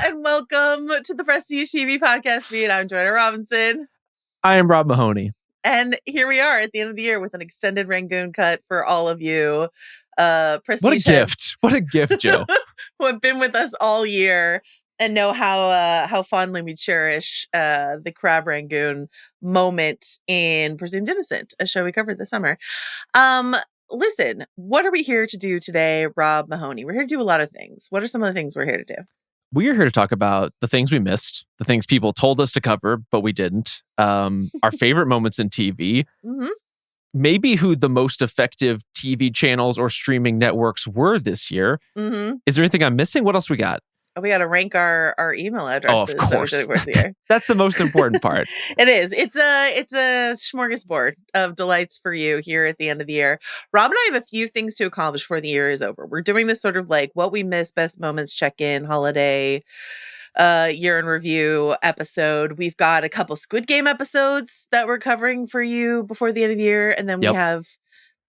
and welcome to the Prestige TV podcast feed. I'm Joanna Robinson. I am Rob Mahoney. And here we are at the end of the year with an extended Rangoon cut for all of you. Prestige what a gift. What a gift, Joe. Who have been with us all year and know how fondly we cherish the Crab Rangoon moment in Presumed Innocent, a show we covered this summer. Listen, what are we here to do today, Rob Mahoney? We're here to do a lot of things. What are some of the things we're here to do? We are here to talk about the things we missed, the things people told us to cover, but we didn't. Our favorite moments in TV. Mm-hmm. Maybe who the most effective TV channels or streaming networks were this year. Mm-hmm. Is there anything I'm missing? What else we got? We got to rank our email addresses. Oh, of course. That's the most important part. It is. It's a smorgasbord of delights for you here at the end of the year. Rob and I have a few things to accomplish before the year is over. We're doing this sort of like what we missed, best moments check-in, holiday, year in review episode. We've got a couple Squid Game episodes that we're covering for you before the end of the year. And then we have,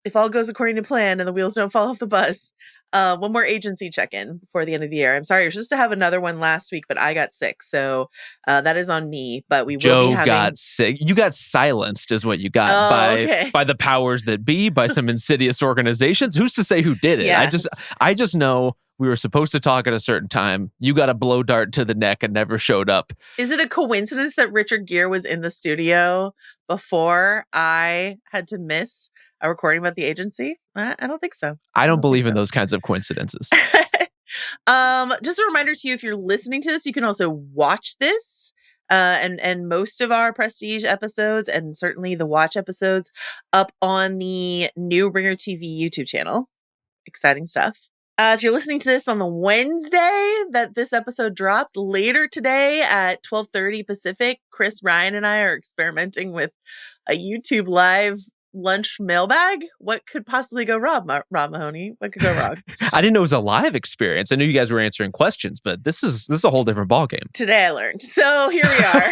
if all goes according to plan and the wheels don't fall off the bus, one more agency check-in before the end of the year. I'm sorry, you're supposed to have another one last week, but I got sick. So that is on me. But we will be having... Joe got sick. You got silenced is what you got by the powers that be, by some insidious organizations. Who's to say who did it? Yes. I just know we were supposed to talk at a certain time. You got a blow dart to the neck and never showed up. Is it a coincidence that Richard Gere was in the studio before I had to miss a recording about the agency? I don't think so. I don't believe in those kinds of coincidences. Just a reminder to you, if you're listening to this, you can also watch this and most of our Prestige episodes and certainly the watch episodes up on the new Ringer TV YouTube channel. Exciting stuff. If you're listening to this on the Wednesday that this episode dropped, later today at 12:30 Pacific, Chris, Ryan, and I are experimenting with a YouTube live lunch mailbag. What could possibly go wrong, Rob Mahoney? What could go wrong? I didn't know it was a live experience. I knew you guys were answering questions, but this is a whole different ballgame. Today I learned. So here we are.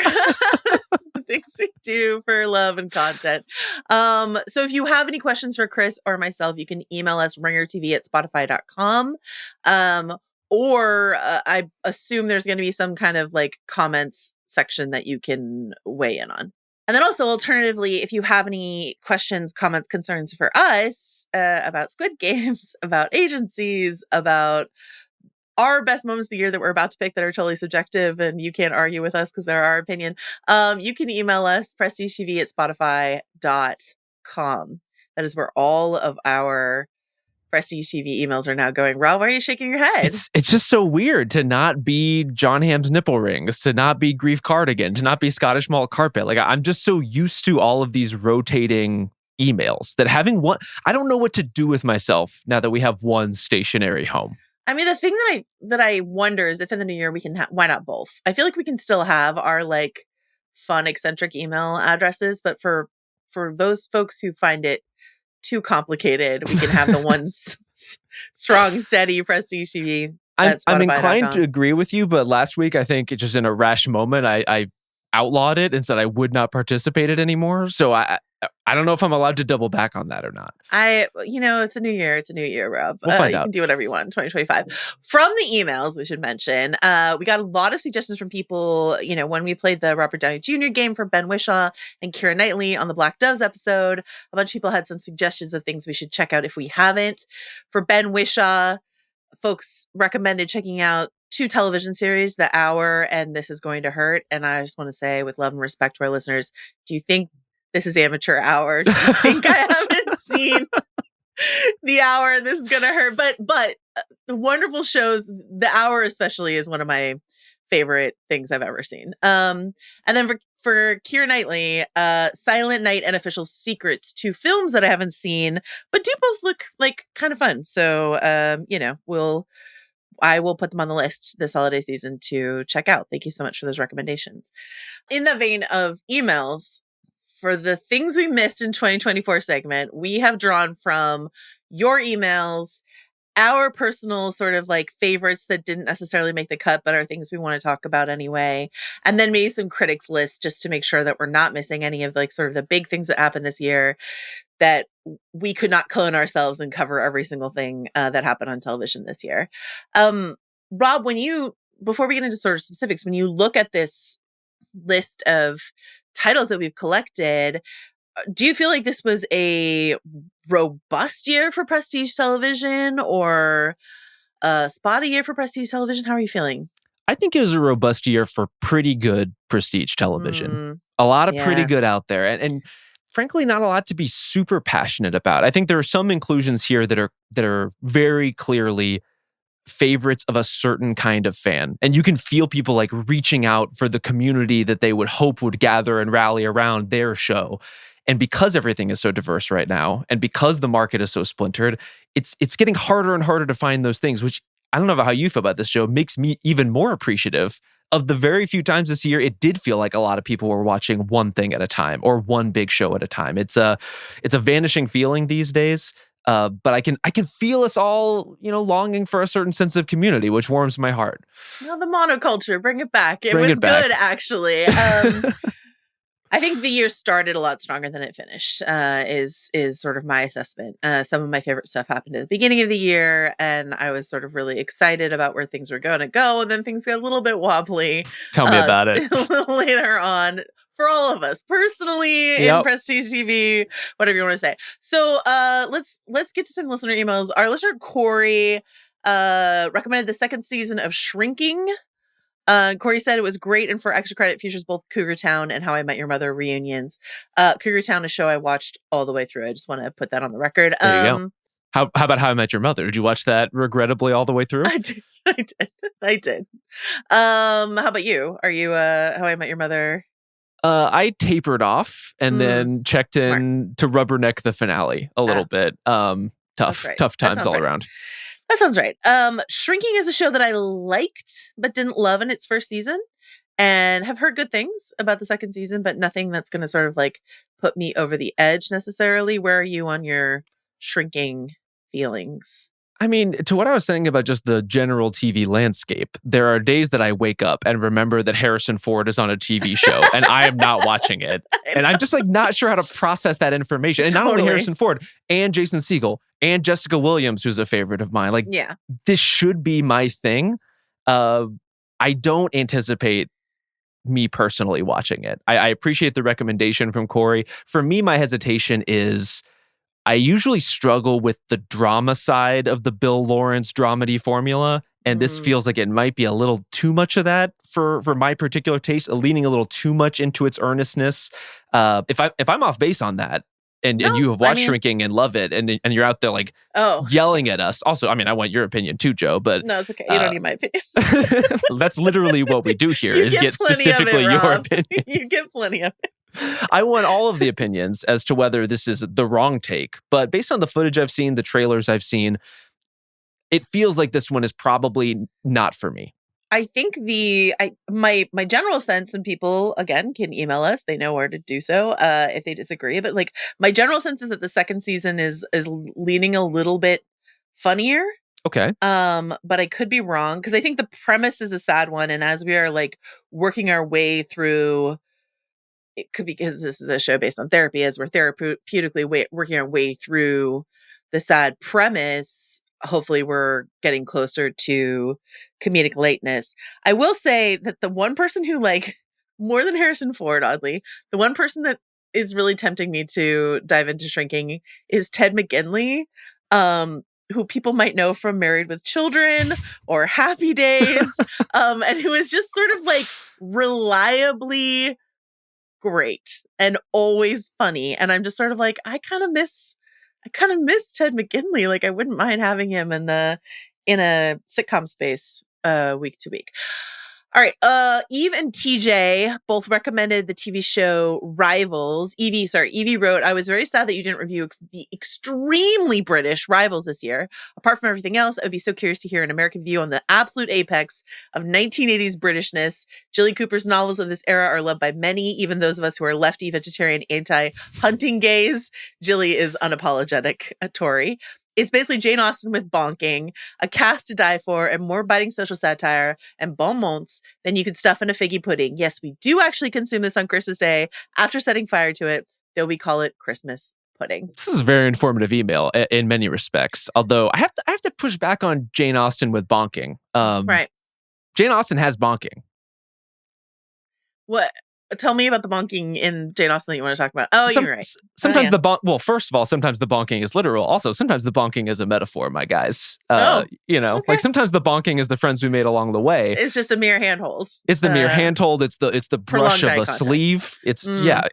The things we do for love and content. So if you have any questions for Chris or myself, you can email us ringertv@spotify.com. Or I assume there's going to be some kind of like comments section that you can weigh in on. And then also, alternatively, if you have any questions, comments, concerns for us about Squid Games, about agencies, about our best moments of the year that we're about to pick that are totally subjective and you can't argue with us because they're our opinion, you can email us, prestigetv@spotify.com. That is where all of our Prestige TV emails are now going. Rob, why are you shaking your head? It's just so weird to not be John Hamm's nipple rings, to not be Grief Cardigan, to not be Scottish Malt Carpet. Like, I'm just so used to all of these rotating emails that having one, I don't know what to do with myself now that we have one stationary home. I mean, the thing that I wonder is if in the new year we can why not both? I feel like we can still have our like fun, eccentric email addresses, but for those folks who find it too complicated, we can have the one strong, steady Prestige TV. I'm inclined to agree with you, but last week I think just in a rash moment I outlawed it and said I would not participate in it anymore. So I don't know if I'm allowed to double back on that or not. It's a new year. It's a new year, Rob. We'll find out. You can do whatever you want in 2025. From the emails, we should mention, we got a lot of suggestions from people, when we played the Robert Downey Jr. game for Ben Whishaw and Keira Knightley on the Black Doves episode. A bunch of people had some suggestions of things we should check out if we haven't. For Ben Whishaw, folks recommended checking out 2 television series, The Hour and This Is Going to Hurt. And I just want to say, with love and respect to our listeners, do you think this is amateur hour? Do you think I haven't seen The Hour and This Is Going to Hurt? But the wonderful shows, The Hour especially is one of my favorite things I've ever seen. And then for Keira Knightley, Silent Night and Official Secrets, 2 films that I haven't seen, but do both look like kind of fun. So, I will put them on the list this holiday season to check out. Thank you so much for those recommendations. In the vein of emails, for the things we missed in 2024 segment, we have drawn from your emails, our personal sort of like favorites that didn't necessarily make the cut, but are things we want to talk about anyway. And then maybe some critics list just to make sure that we're not missing any of like sort of the big things that happened this year that we could not clone ourselves and cover every single thing that happened on television this year. Rob, when you before we get into sort of specifics, when you look at this list of titles that we've collected, do you feel like this was a robust year for prestige television or a spotty year for prestige television? How are you feeling? I think it was a robust year for pretty good prestige television. A lot of pretty Yeah. good out there. And frankly, not a lot to be super passionate about. I think there are some inclusions here that are very clearly favorites of a certain kind of fan. And you can feel people like reaching out for the community that they would hope would gather and rally around their show. And because everything is so diverse right now, and because the market is so splintered, it's getting harder and harder to find those things, which I don't know about how you feel about this show, makes me even more appreciative of the very few times this year it did feel like a lot of people were watching one thing at a time or one big show at a time. It's a vanishing feeling these days. But I can feel us all, longing for a certain sense of community, which warms my heart. Well, the monoculture, bring it back. It Bring was it back. good, actually. I think the year started a lot stronger than it finished, is sort of my assessment. Some of my favorite stuff happened at the beginning of the year, and I was sort of really excited about where things were going to go, and then things got a little bit wobbly. Tell me about it. Later on, for all of us, personally, in Prestige TV, whatever you want to say. So let's get to some listener emails. Our listener, Corey, recommended the second season of Shrinking. Corey said it was great, and for extra credit, features both Cougar Town and How I Met Your Mother reunions. Cougar Town, a show I watched all the way through. I just want to put that on the record. There you go. How about How I Met Your Mother? Did you watch that regrettably all the way through? I did. How about you? Are you How I Met Your Mother? I tapered off and then checked in to rubberneck the finale a little bit. Tough times all around. That sounds right. Shrinking is a show that I liked but didn't love in its first season, and have heard good things about the second season, but nothing that's going to sort of like put me over the edge necessarily. Where are you on your Shrinking feelings? I mean, to what I was saying about just the general TV landscape, there are days that I wake up and remember that Harrison Ford is on a TV show and I am not watching it. And I'm just like not sure how to process that information. And not only Harrison Ford, and Jason Segel, and Jessica Williams, who's a favorite of mine. Like, this should be my thing. I don't anticipate me personally watching it. I appreciate the recommendation from Corey. For me, my hesitation is I usually struggle with the drama side of the Bill Lawrence dramedy formula. And this feels like it might be a little too much of that for my particular taste, leaning a little too much into its earnestness. If I'm off base on that, and you have watched Shrinking and love it, and you're out there like yelling at us. Also, I mean, I want your opinion too, Joe. But no, it's okay. You don't need my opinion. That's literally what we do here: is get specifically your opinion. You get plenty of it. I want all of the opinions as to whether this is the wrong take. But based on the footage I've seen, the trailers I've seen, it feels like this one is probably not for me. I think my general sense, and people again can email us, they know where to do so if they disagree. But like my general sense is that the second season is leaning a little bit funnier. Okay. But I could be wrong, because I think the premise is a sad one, and as we are like working our way through, it could be because this is a show based on therapy, as we're therapeutically working our way through the sad premise, hopefully we're getting closer to comedic lateness. I will say that the one person who, like, more than Harrison Ford, oddly, the one person that is really tempting me to dive into Shrinking is Ted McGinley, who people might know from Married with Children or Happy Days, and who is just sort of like reliably great and always funny. And I'm just sort of like, I kind of miss Ted McGinley. Like, I wouldn't mind having him in a sitcom space week to week. All right. Eve and TJ both recommended the TV show Rivals. Evie wrote, I was very sad that you didn't review the extremely British Rivals this year. Apart from everything else, I would be so curious to hear an American view on the absolute apex of 1980s Britishness. Jilly Cooper's novels of this era are loved by many, even those of us who are lefty, vegetarian, anti-hunting gays. Jilly is unapologetic a Tory. It's basically Jane Austen with bonking, a cast to die for, and more biting social satire and bon mots than you could stuff in a figgy pudding. Yes, we do actually consume this on Christmas Day after setting fire to it, though we call it Christmas pudding. This is a very informative email in many respects. Although I have to push back on Jane Austen with bonking. Right. Jane Austen has bonking. What? Tell me about the bonking in Jane Austen that you want to talk about. Oh, you're right. Sometimes the bonk. Well, first of all, sometimes the bonking is literal. Also, sometimes the bonking is a metaphor, my guys. Okay. Sometimes the bonking is the friends we made along the way. It's just a mere handhold. It's the mere handhold. It's the brush of a sleeve. It's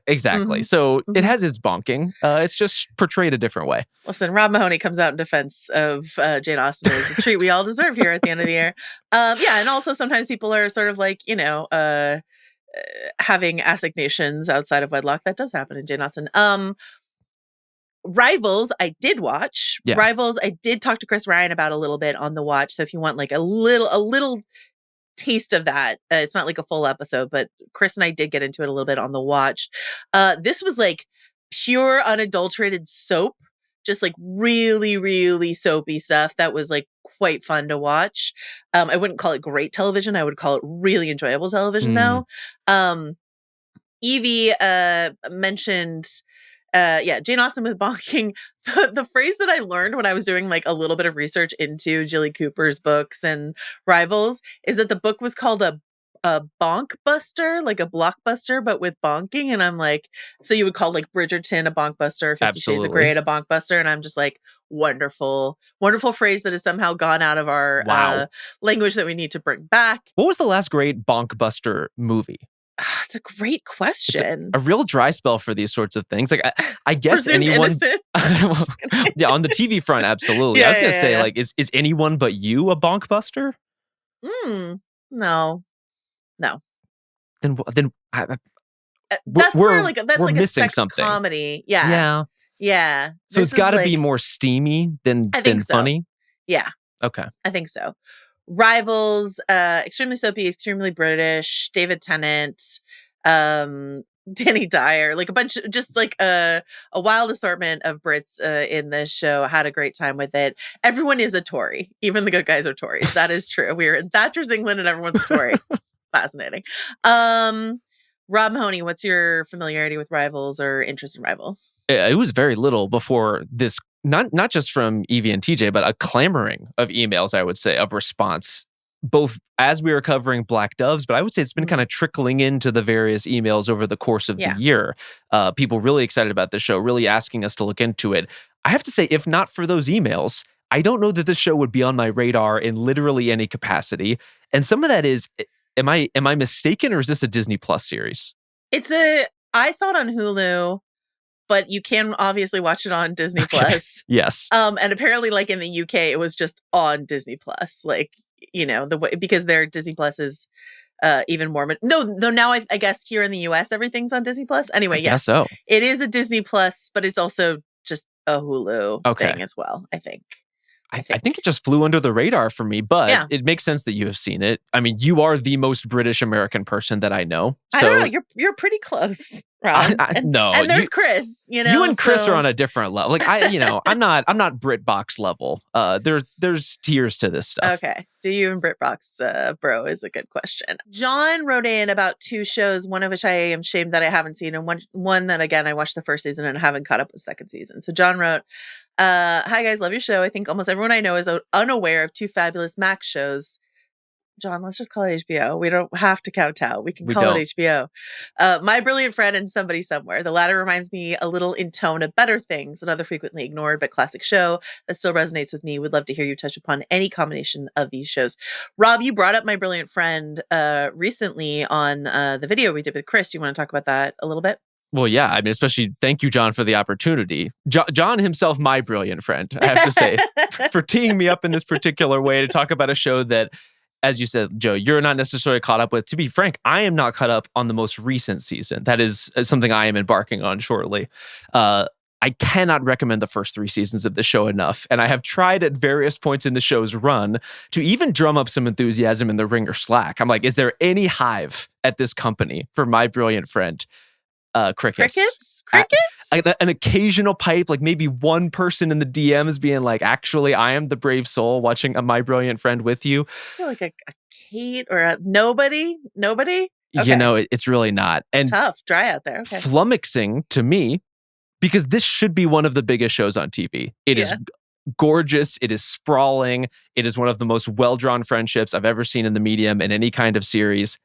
exactly. So it has its bonking. It's just portrayed a different way. Listen, Rob Mahoney comes out in defense of Jane Austen as the treat we all deserve here at the end of the year. And also sometimes people are sort of like, having assignations outside of wedlock. That does happen in Jane Austen. Rivals, I did watch. Yeah. Rivals, I did talk to Chris Ryan about a little bit on the watch. So if you want like a little taste of that, it's not like a full episode, but Chris and I did get into it a little bit on the watch. This was like pure unadulterated soap, just like really, really soapy stuff that was like quite fun to watch. I wouldn't call it great television. I would call it really enjoyable television though. Evie mentioned Jane Austen with bonking. The phrase that I learned when I was doing like a little bit of research into Jilly Cooper's books and Rivals is that the book was called a bonk buster, like a blockbuster, but with bonking. And I'm like, so you would call like Bridgerton a bonk buster, 50 Shades of Grey a bonk buster. And I'm just like, wonderful phrase that has somehow gone out of our language that we need to bring back. What was the last great bonk buster movie? It's a great question. It's a real dry spell for these sorts of things. Like I guess anyone on the TV front, absolutely. I was gonna say, like, is anyone but you a bonk buster? No. Then that's we're like a missing sex something. Comedy. Yeah. So it's got to be more steamy than funny. Yeah. Okay. I think so. Rivals, extremely soapy, extremely British. David Tennant, Danny Dyer, like a bunch of just like a wild assortment of Brits in this show. Had a great time with it. Everyone is a Tory. Even the good guys are Tories. That is true. We're in Thatcher's England and everyone's a Tory. Fascinating. Rob Mahoney, what's your familiarity with Rivals or interest in Rivals? It was very little before this, not just from Evie and TJ, but a clamoring of emails, I would say, of response, both as we were covering Black Doves, but I would say it's been kind of trickling into the various emails over the course of the year. People really excited about the show, really asking us to look into it. I have to say, if not for those emails, I don't know that this show would be on my radar in literally any capacity. And some of that is, am I mistaken, or is this a Disney Plus series? I saw it on Hulu, but you can obviously watch it on Disney Plus. Yes. And apparently, like in the UK, it was just on Disney Plus. Like, the way, because their Disney Plus is even more. No, now I guess here in the US, everything's on Disney Plus. Anyway, yes. So it is a Disney Plus, but it's also just a Hulu thing as well, I think. I think it just flew under the radar for me, but it makes sense that you have seen it. I mean, you are the most British American person that I know. So I don't know. You're pretty close, Ron. No, and there's Chris. You and Chris are on a different level. Like I'm not BritBox level. There's tiers to this stuff. Okay, do you and BritBox, bro? Is a good question. John wrote in about 2 shows, one of which I am ashamed that I haven't seen, and one that again I watched the first season and haven't caught up with the second season. So John wrote, hi guys, love your show. I think almost everyone I know is unaware of 2 fabulous Max shows. John, let's just call it HBO. We don't have to kowtow. We can call it HBO. My Brilliant Friend and Somebody Somewhere. The latter reminds me a little in tone of Better Things, another frequently ignored but classic show that still resonates with me. Would love to hear you touch upon any combination of these shows. Rob, you brought up My Brilliant Friend recently on the video we did with Chris. You want to talk about that a little bit? Well, yeah. I mean, especially thank you, John, for the opportunity. John himself, my brilliant friend, I have to say, for teeing me up in this particular way to talk about a show that, as you said, Joe, you're not necessarily caught up with. To be frank, I am not caught up on the most recent season. That is something I am embarking on shortly. I cannot recommend the first 3 seasons of the show enough. And I have tried at various points in the show's run to even drum up some enthusiasm in the Ringer Slack. I'm like, is there any hive at this company for My Brilliant Friend? Crickets? An occasional pipe, like maybe one person in the DMs being like, actually, I am the brave soul watching My Brilliant Friend with you. I feel like a Kate or a nobody? Okay. It's really not. And tough, dry out there. Okay. Flummoxing to me, because this should be one of the biggest shows on TV. It is gorgeous. It is sprawling. It is one of the most well-drawn friendships I've ever seen in the medium in any kind of series.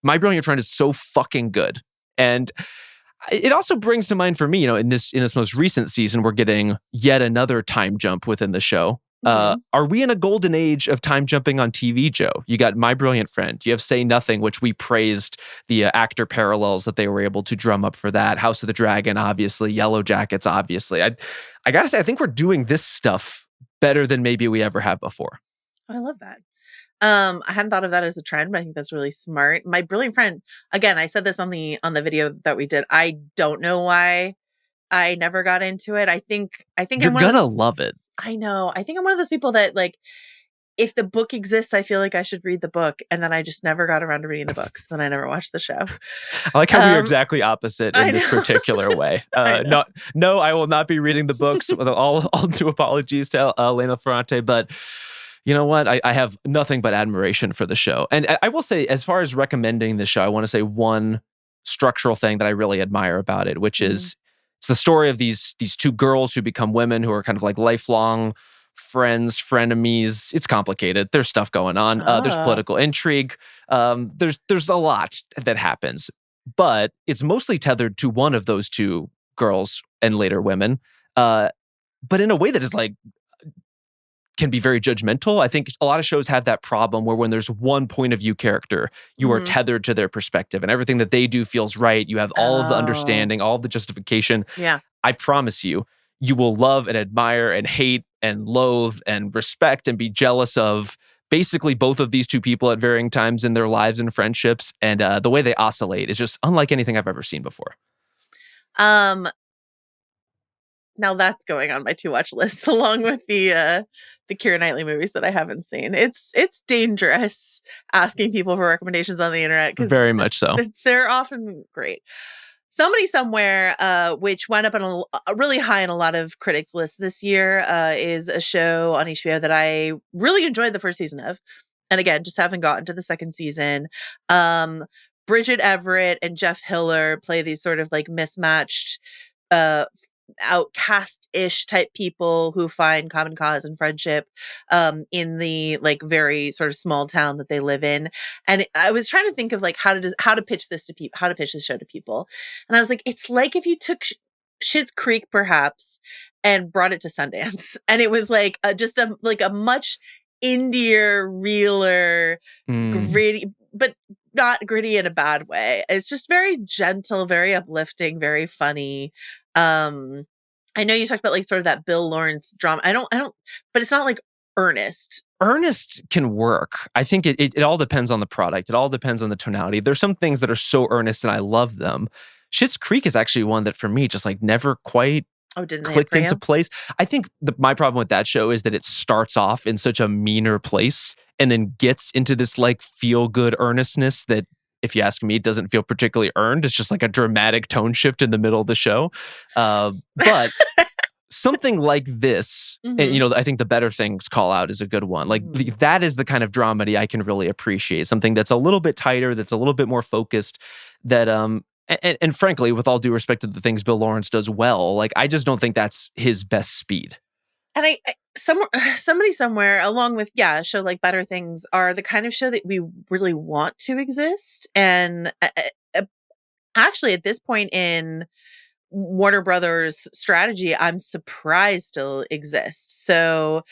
My Brilliant Friend is so fucking good. And it also brings to mind for me, in this most recent season, we're getting yet another time jump within the show. Are we in a golden age of time jumping on TV, Joe? You got My Brilliant Friend. You have Say Nothing, which we praised the actor parallels that they were able to drum up for that. House of the Dragon, obviously. Yellow Jackets, obviously. I gotta say, I think we're doing this stuff better than maybe we ever have before. I love that. I hadn't thought of that as a trend, but I think that's really smart. My Brilliant Friend, again, I said this on the video that we did. I don't know why I never got into it. I think you're gonna love it. I know. I think I'm one of those people that, like, if the book exists, I feel like I should read the book, and then I just never got around to reading the books. Then I never watched the show. I like how we are exactly opposite in this particular way. No, I will not be reading the books. All due apologies to Elena Ferrante, but you know what? I have nothing but admiration for the show. And I will say, as far as recommending the show, I want to say one structural thing that I really admire about it, which is it's the story of these two girls who become women who are kind of like lifelong friends, frenemies. It's complicated. There's stuff going on. There's political intrigue. There's a lot that happens, but it's mostly tethered to one of those two girls and later women, but in a way that is like can be very judgmental. I think a lot of shows have that problem where when there's one point of view character, you are tethered to their perspective and everything that they do feels right. You have all of the understanding, all of the justification. Yeah. I promise you, you will love and admire and hate and loathe and respect and be jealous of basically both of these two people at varying times in their lives and friendships. And the way they oscillate is just unlike anything I've ever seen before. Now that's going on my to-watch list along with the Keira Knightley movies that I haven't seen. It's dangerous asking people for recommendations on the internet because very much so. They're often great. Somebody Somewhere, which went up on a really high on a lot of critics' lists this year, is a show on HBO that I really enjoyed the first season of, and again, just haven't gotten to the second season. Bridget Everett and Jeff Hiller play these sort of like mismatched, outcast-ish type people who find common cause and friendship in the like very sort of small town that they live in. And I was trying to think of like how to pitch this to people, how to pitch this show to people. And I was like, it's like if you took Schitt's Creek perhaps and brought it to Sundance, and it was like just a much indier, realer, gritty, but not gritty in a bad way. It's just very gentle, very uplifting, very funny. I know you talked about like sort of that Bill Lawrence drama. I don't, but it's not like earnest. Earnest can work. I think it all depends on the product. It all depends on the tonality. There's some things that are so earnest and I love them. Schitt's Creek is actually one that for me just like never quite clicked into place. I think my problem with that show is that it starts off in such a meaner place and then gets into this like feel good earnestness that, if you ask me, it doesn't feel particularly earned. It's just like a dramatic tone shift in the middle of the show. But something like this, and I think The Better Things call out is a good one. Like that is the kind of dramedy I can really appreciate. Something that's a little bit tighter, that's a little bit more focused, that and frankly, with all due respect to the things Bill Lawrence does well, like I just don't think that's his best speed. And Somebody Somewhere, along with a show like Better Things, are the kind of show that we really want to exist. And actually, at this point in Warner Brothers' strategy, I'm surprised still exists. So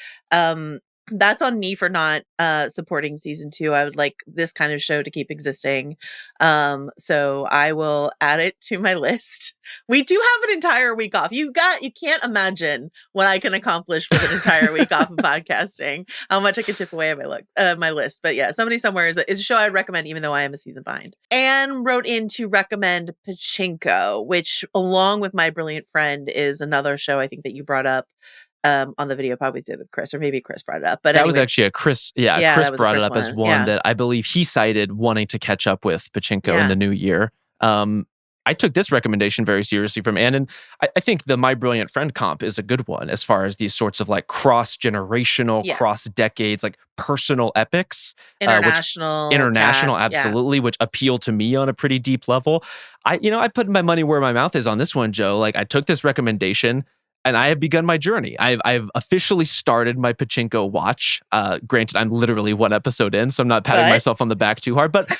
that's on me for not supporting season 2. I would like this kind of show to keep existing. So I will add it to my list. We do have an entire week off. You can't imagine what I can accomplish with an entire week off of podcasting, how much I can chip away at my list. But yeah, Somebody Somewhere is a show I'd recommend, even though I am a season behind. Anne wrote in to recommend Pachinko, which along with My Brilliant Friend is another show I think that you brought up on the video pod we did with Chris, or maybe Chris brought it up. But that was actually a Chris. Yeah, Chris brought it up as one that I believe he cited wanting to catch up with Pachinko in the new year. I took this recommendation very seriously from Ann, and I think the My Brilliant Friend comp is a good one as far as these sorts of like cross-generational, cross-decades, like personal epics. International, absolutely, which appeal to me on a pretty deep level. I put my money where my mouth is on this one, Joe. Like I took this recommendation, and I have begun my journey. I've officially started my pachinko watch. Granted, I'm literally one episode in, so I'm not patting myself on the back too hard. But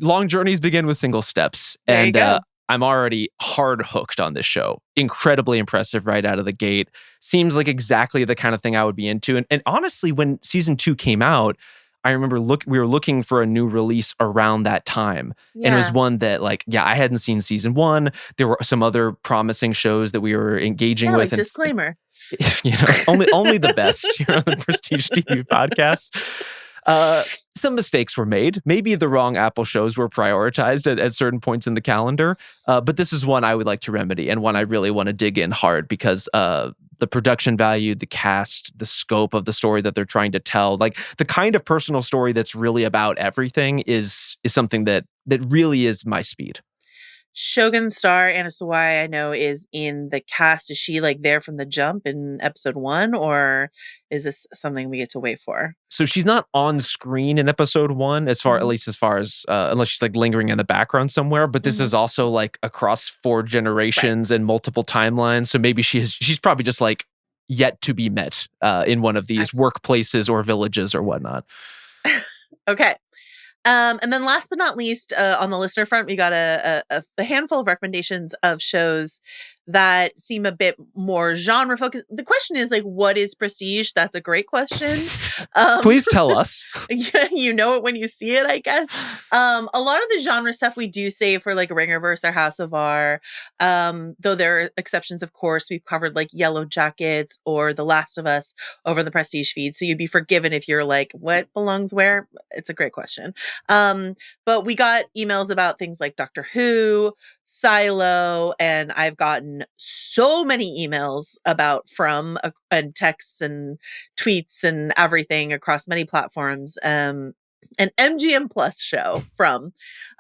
long journeys begin with single steps, There you go. I'm already hard hooked on this show. Incredibly impressive right out of the gate. Seems like exactly the kind of thing I would be into. And honestly, when season 2 came out, I remember we were looking for a new release around that time. Yeah. And it was one that I hadn't seen season 1. There were some other promising shows that we were engaging with. Like disclaimer. Only the best here on the Prestige TV podcast. Some mistakes were made. Maybe the wrong Apple shows were prioritized at certain points in the calendar. But this is one I would like to remedy, and one I really want to dig in hard, because the production value, the cast, the scope of the story that they're trying to tell, like the kind of personal story that's really about everything is something that really is my speed. Shogun star Anna Sawai, I know, is in the cast. Is she there from the jump in episode 1, or is this something we get to wait for? So she's not on screen in episode 1, at least as far as unless she's lingering in the background somewhere. But this is also across 4 generations and multiple timelines. So maybe she's probably just yet to be met in one of these workplaces or villages or whatnot. Okay. And then last but not least, on the listener front, we got a handful of recommendations of shows that seem a bit more genre focused. The question is what is prestige? That's a great question. Please tell us. You know it when you see it, I guess. A lot of the genre stuff we do save for Ringerverse or House of R. Though there are exceptions, of course. We've covered Yellow Jackets or The Last of Us over the Prestige feed. So you'd be forgiven if you're what belongs where? It's a great question. But we got emails about things like Doctor Who, Silo, and I've gotten so many emails and texts and tweets and everything across many platforms. An MGM Plus show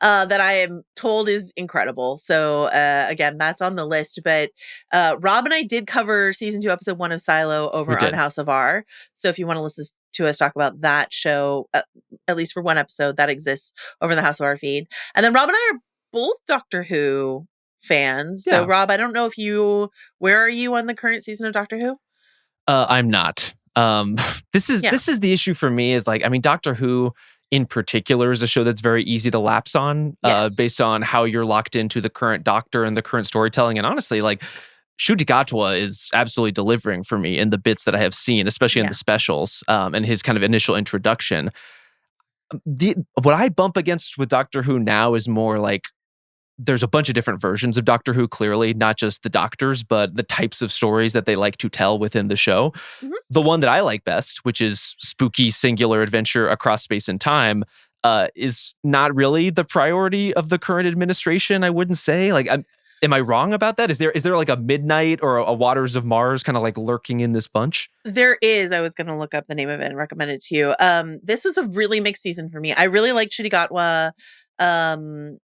that I am told is incredible. So again, that's on the list. But Rob and I did cover season 2, episode 1 of Silo over on House of R. So if you want to listen to us talk about that show, at least for one episode, that exists over the House of R feed. And then Rob and I are both Doctor Who fans. Yeah. So Rob, I don't know where are you on the current season of Doctor Who? I'm not. This is the issue for me is Doctor Who in particular is a show that's very easy to lapse on based on how you're locked into the current Doctor and the current storytelling. And honestly, Ncuti Gatwa is absolutely delivering for me in the bits that I have seen, especially in the specials and his kind of initial introduction. What I bump against with Doctor Who now is more there's a bunch of different versions of Doctor Who, clearly, not just the doctors, but the types of stories that they like to tell within the show. Mm-hmm. The one that I like best, which is spooky singular adventure across space and time, is not really the priority of the current administration, I wouldn't say. Am I wrong about that? Is there a Midnight or a Waters of Mars kind of lurking in this bunch? There is. I was going to look up the name of it and recommend it to you. This was a really mixed season for me. I really liked Ncuti Gatwa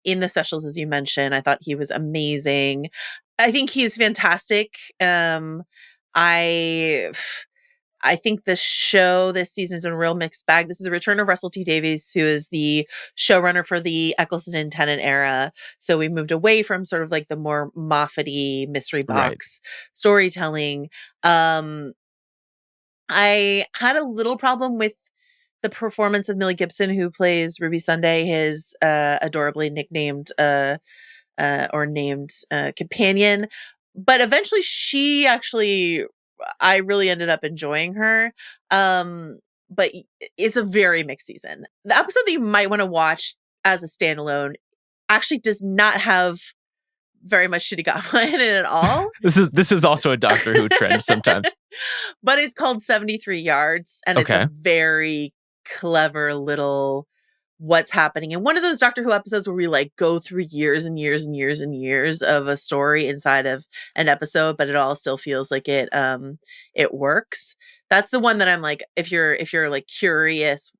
in the specials, as you mentioned. I thought he was amazing. I think he's fantastic. I think the show this season is a real mixed bag. This is a return of Russell T Davies, who is the showrunner for the Eccleston and Tennant era. So we moved away from sort of the more Moffat-y mystery box storytelling. I had a little problem with the performance of Millie Gibson, who plays Ruby Sunday, his adorably nicknamed companion. But eventually I really ended up enjoying her. But it's a very mixed season. The episode that you might want to watch as a standalone actually does not have very much Ncuti Gatwa in it at all. This is also a Doctor Who trend sometimes. But it's called 73 Yards, and it's a very clever little what's happening. And one of those Doctor Who episodes where we go through years and years and years and years of a story inside of an episode, but it all still feels like it works. That's the one that I'm if you're curious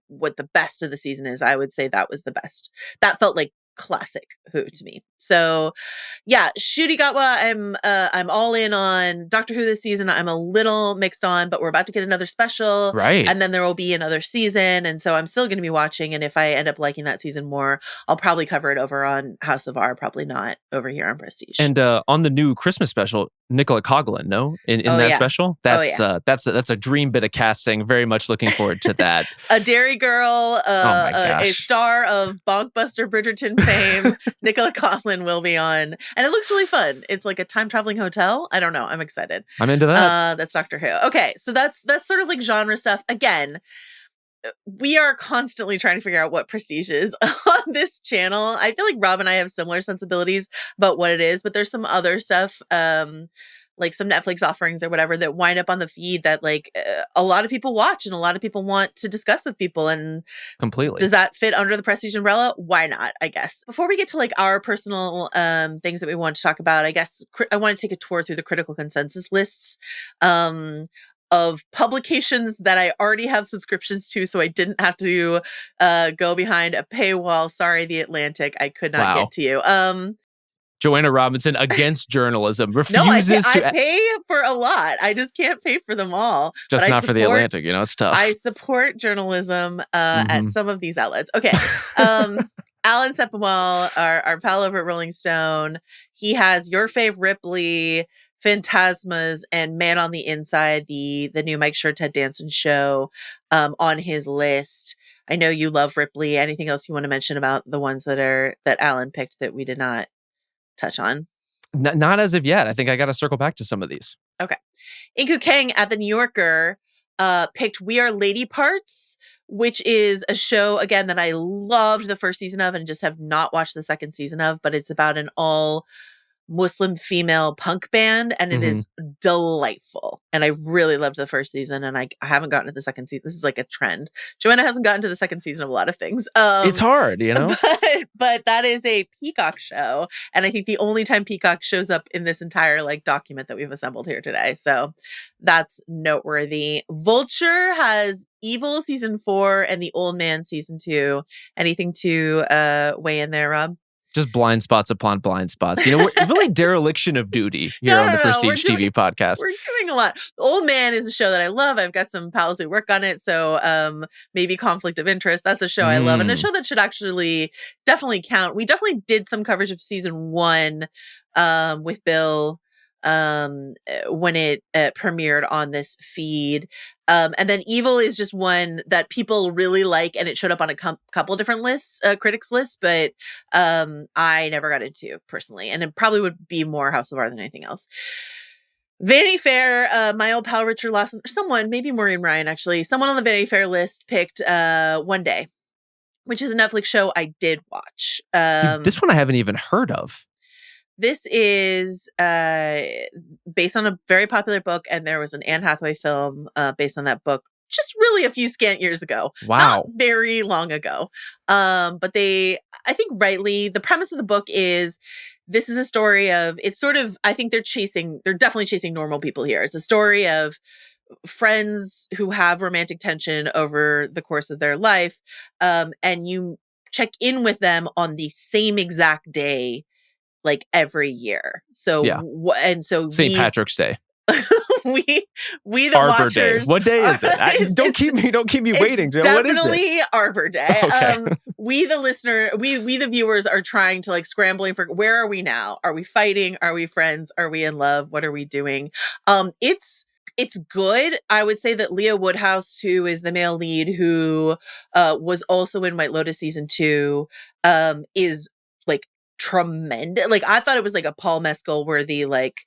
what the best of the season is, I would say that was the best. That felt like classic Who to me. So yeah, Ncuti Gatwa, I'm all in on. Doctor Who this season, I'm a little mixed on, but we're about to get another special. Right. And then there will be another season. And so I'm still going to be watching. And if I end up liking that season more, I'll probably cover it over on House of R, probably not over here on Prestige. And on the new Christmas special, Nicola Coughlan, no? In that special? That's a dream bit of casting. Very much looking forward to that. A Dairy Girl, my gosh. a star of Bonkbuster Bridgerton fame. Nicola Coughlan will be on. And it looks really fun. It's like a time-traveling hotel. I don't know. I'm excited. I'm into that. That's Doctor Who. Okay, so that's sort of like genre stuff. Again, we are constantly trying to figure out what prestige is on this channel. I feel like Rob and I have similar sensibilities about what it is, but there's some other stuff, like some Netflix offerings or whatever that wind up on the feed that like a lot of people watch and a lot of people want to discuss with people. And completely. Does that fit under the prestige umbrella? Why not, I guess. Before we get to like our personal things that we want to talk about, I guess I want to take a tour through the critical consensus lists of publications that I already have subscriptions to, so I didn't have to go behind a paywall. Sorry, The Atlantic, I could not get to you. Joanna Robinson against journalism refuses I pay for a lot. I just can't pay for them all. Just not for The Atlantic, it's tough. I support journalism at some of these outlets. Okay. Alan Sepinwall, our pal over at Rolling Stone, he has Your Fave Ripley, Phantasmas, and Man on the Inside, the new Mike Schur, Ted Danson show on his list. I know you love Ripley. Anything else you want to mention about the ones that Alan picked that we did not touch on? Not as of yet. I think I got to circle back to some of these. Okay. Inku Kang at The New Yorker picked We Are Lady Parts, which is a show, again, that I loved the first season of and just have not watched the second season of, but it's about an all Muslim female punk band, and it is delightful. And I really loved the first season, and I haven't gotten to the second season. This is like a trend. Joanna hasn't gotten to the second season of a lot of things. It's hard, But that is a Peacock show, and I think the only time Peacock shows up in this entire like document that we've assembled here today. So that's noteworthy. Vulture has Evil season 4 and The Old Man season 2. Anything to weigh in there, Rob? Just blind spots upon blind spots. We're really dereliction of duty here on the Prestige TV podcast. We're doing a lot. The Old Man is a show that I love. I've got some pals who work on it. So maybe conflict of interest. That's a show I love, and a show that should actually definitely count. We definitely did some coverage of season 1 with Bill when it premiered on this feed. And then Evil is just one that people really like, and it showed up on a couple different lists, critics lists, but I never got into personally, and it probably would be more House of R than anything else. Vanity Fair, my old pal Richard Lawson, someone, maybe Maureen Ryan actually, someone on the Vanity Fair list picked One Day, which is a Netflix show I did watch. See, this one I haven't even heard of. This is based on a very popular book, and there was an Anne Hathaway film based on that book just really a few scant years ago. Wow. Not very long ago. But I think rightly, the premise of the book is this is a story of, it's sort of, I think they're definitely chasing normal people here. It's a story of friends who have romantic tension over the course of their life, and you check in with them on the same exact day like every year. So St. Patrick's Day. we the Arbor watchers. Day. What day is it? Don't keep me waiting, Joe. What is it? Definitely Arbor Day. Okay. We the listener, we the viewers are trying to like scrambling for where are we now? Are we fighting? Are we friends? Are we in love? What are we doing? It's good. I would say that Leah Woodhouse, who is the male lead, who was also in White Lotus season 2, is like tremendous. Like I thought it was like a Paul Mescal worthy like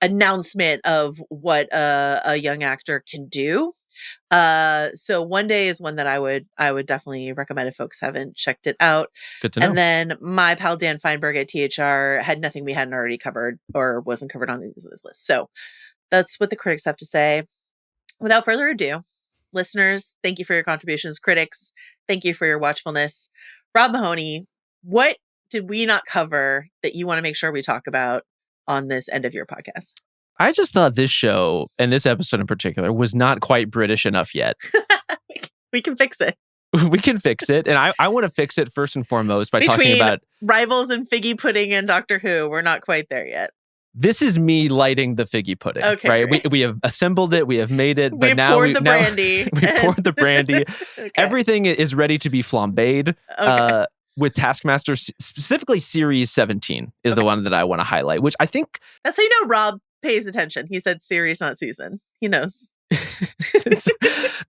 announcement of what a young actor can do. So One Day is one that I would definitely recommend if folks haven't checked it out. Good to know. And then my pal Dan Feinberg at THR had nothing we hadn't already covered or wasn't covered on this list. So that's what the critics have to say. Without further ado, listeners, thank you for your contributions. Critics, thank you for your watchfulness. Rob Mahoney, what did we not cover that you want to make sure we talk about on this end of your podcast? I just thought this show, and this episode in particular, was not quite British enough yet. We can fix it. We can fix it. And I want to fix it first and foremost by talking about Rivals and Figgy Pudding and Doctor Who. We're not quite there yet. This is me lighting the figgy pudding, right? We have assembled it, we have made it, but now poured the brandy. We poured the brandy. Okay. Everything is ready to be flambéed. Okay. with Taskmaster, specifically Series 17 is the one that I want to highlight, which I think... That's how you know Rob pays attention. He said series, not season. He knows.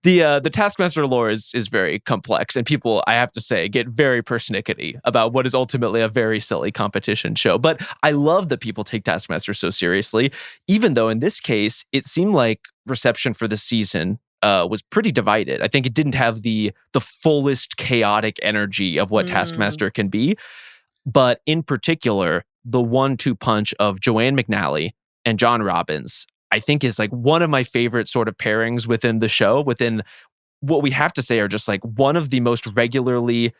The Taskmaster lore is very complex, and people, I have to say, get very persnickety about what is ultimately a very silly competition show. But I love that people take Taskmaster so seriously, even though in this case, it seemed like reception for the season was pretty divided. I think it didn't have the fullest chaotic energy of what Taskmaster can be. But in particular, the 1-2 punch of Joanne McNally and John Robbins, I think, is like one of my favorite sort of pairings within the show, within what we have to say are just like one of the most regularly,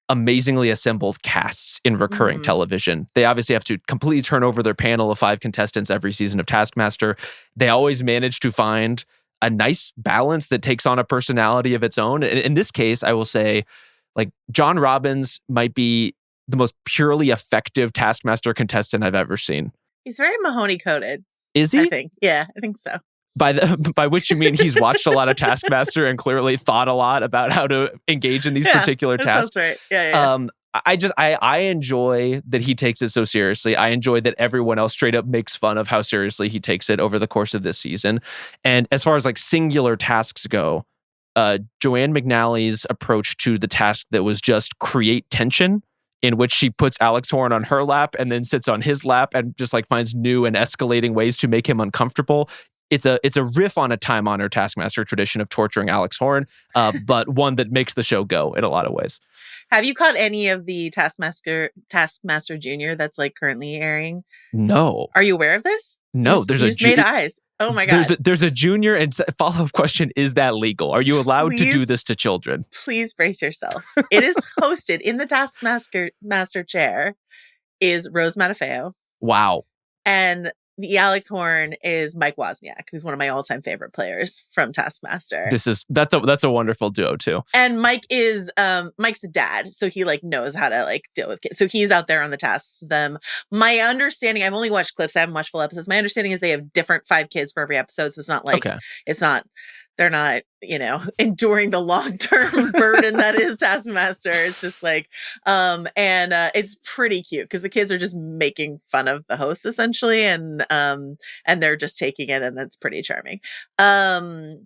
amazingly assembled casts in recurring television. They obviously have to completely turn over their panel of 5 contestants every season of Taskmaster. They always manage to find a nice balance that takes on a personality of its own. And in this case, I will say, like, John Robbins might be the most purely effective Taskmaster contestant I've ever seen. He's very Mahoney coded. Is he? I think. Yeah, I think so. By which you mean he's watched a lot of Taskmaster and clearly thought a lot about how to engage in these particular tasks. That's right. Yeah. I enjoy that he takes it so seriously. I enjoy that everyone else straight up makes fun of how seriously he takes it over the course of this season. And as far as like singular tasks go, Joanne McNally's approach to the task that was just create tension, in which she puts Alex Horne on her lap and then sits on his lap and just like finds new and escalating ways to make him uncomfortable. It's a riff on a time-honored Taskmaster tradition of torturing Alex Horne, but one that makes the show go in a lot of ways. Have you caught any of the Taskmaster Junior that's like currently airing? No. Are you aware of this? No. You just made eyes. Oh my God. There's a junior, and follow-up question, is that legal? Are you allowed to do this to children? Please brace yourself. It is hosted in the Taskmaster chair is Rose Matafeo. Wow. And the Alex Horne is Mike Wozniak, who's one of my all-time favorite players from Taskmaster. That's a wonderful duo too. And Mike is Mike's dad, so he like knows how to like deal with kids. So he's out there on the tasks. My understanding, I've only watched clips, I haven't watched full episodes. My understanding is they have different 5 kids for every episode, so it's not like they're not, enduring the long-term burden that is Taskmaster. It's just like, it's pretty cute because the kids are just making fun of the host essentially. And they're just taking it, and that's pretty charming. I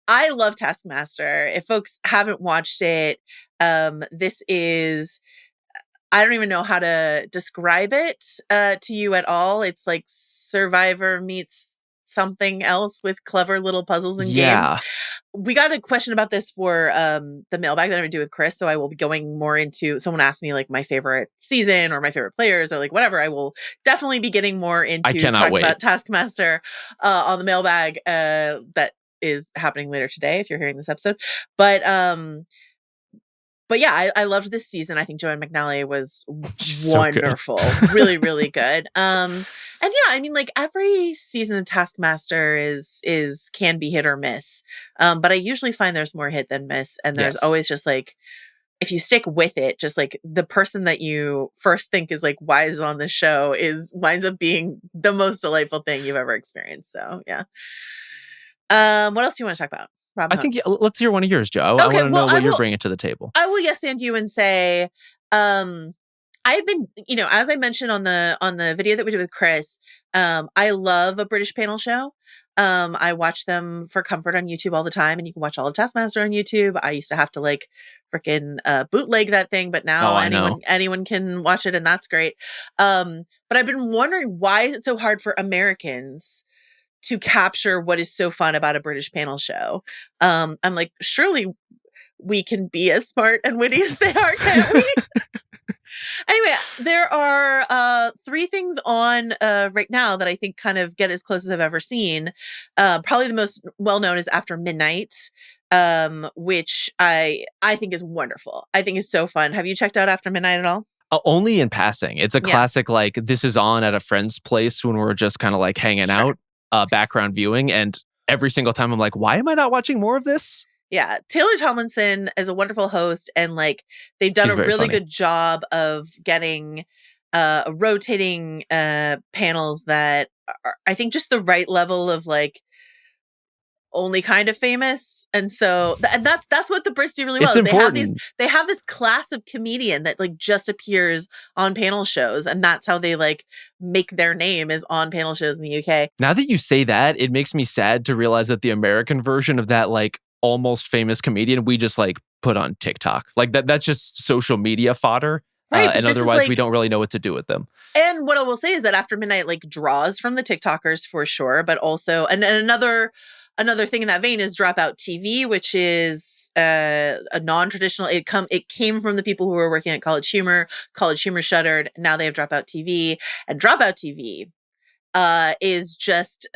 love Taskmaster. If folks haven't watched it, this is, I don't even know how to describe it to you at all. It's like Survivor meets something else with clever little puzzles and games. We got a question about this for the mailbag that I'm going to do with Chris, so I will be going more into, someone asked me like my favorite season or my favorite players or like whatever. I will definitely be getting more into talking about Taskmaster on the mailbag that is happening later today if you're hearing this episode. But yeah, I loved this season. I think Joanne McNally was wonderful. Really, really good. And yeah, I mean, like every season of Taskmaster is can be hit or miss. But I usually find there's more hit than miss. And there's always just like, if you stick with it, just like the person that you first think is like, why is it on this show winds up being the most delightful thing you've ever experienced. So yeah. What else do you want to talk about? Rob, I think let's hear one of yours, Joe. I want to know what you're bringing to the table. I will yes and you and say, I've been, as I mentioned on the video that we did with Chris, I love a British panel show. I watch them for comfort on YouTube all the time, and you can watch all of Taskmaster on YouTube. I used to have to like freaking bootleg that thing, but now anyone can watch it, and that's great. But I've been wondering, why is it so hard for Americans to capture what is so fun about a British panel show? I'm like, surely we can be as smart and witty as they are, can't we? Anyway, there are 3 things on right now that I think kind of get as close as I've ever seen. Probably the most well-known is After Midnight, which I think is wonderful. I think is so fun. Have you checked out After Midnight at all? Only in passing. It's a classic, like, this is on at a friend's place when we're just kind of like hanging out, background viewing. And every single time I'm like, why am I not watching more of this? Yeah, Taylor Tomlinson is a wonderful host, and like they've done a really good job of getting rotating panels that are, I think, just the right level of like only kind of famous, and so and that's what the Brits do really well. It's important. They have this class of comedian that like just appears on panel shows, and that's how they like make their name is on panel shows in the UK. Now that you say that, it makes me sad to realize that the American version of that like almost famous comedian we just like put on TikTok. Like that's just social media fodder. Right, and otherwise we don't really know what to do with them. And what I will say is that After Midnight like draws from the TikTokers for sure, but also and another thing in that vein is Dropout TV, which is a non-traditional. It came from the people who were working at College Humor. College Humor shuttered. Now they have Dropout TV, and Dropout TV is just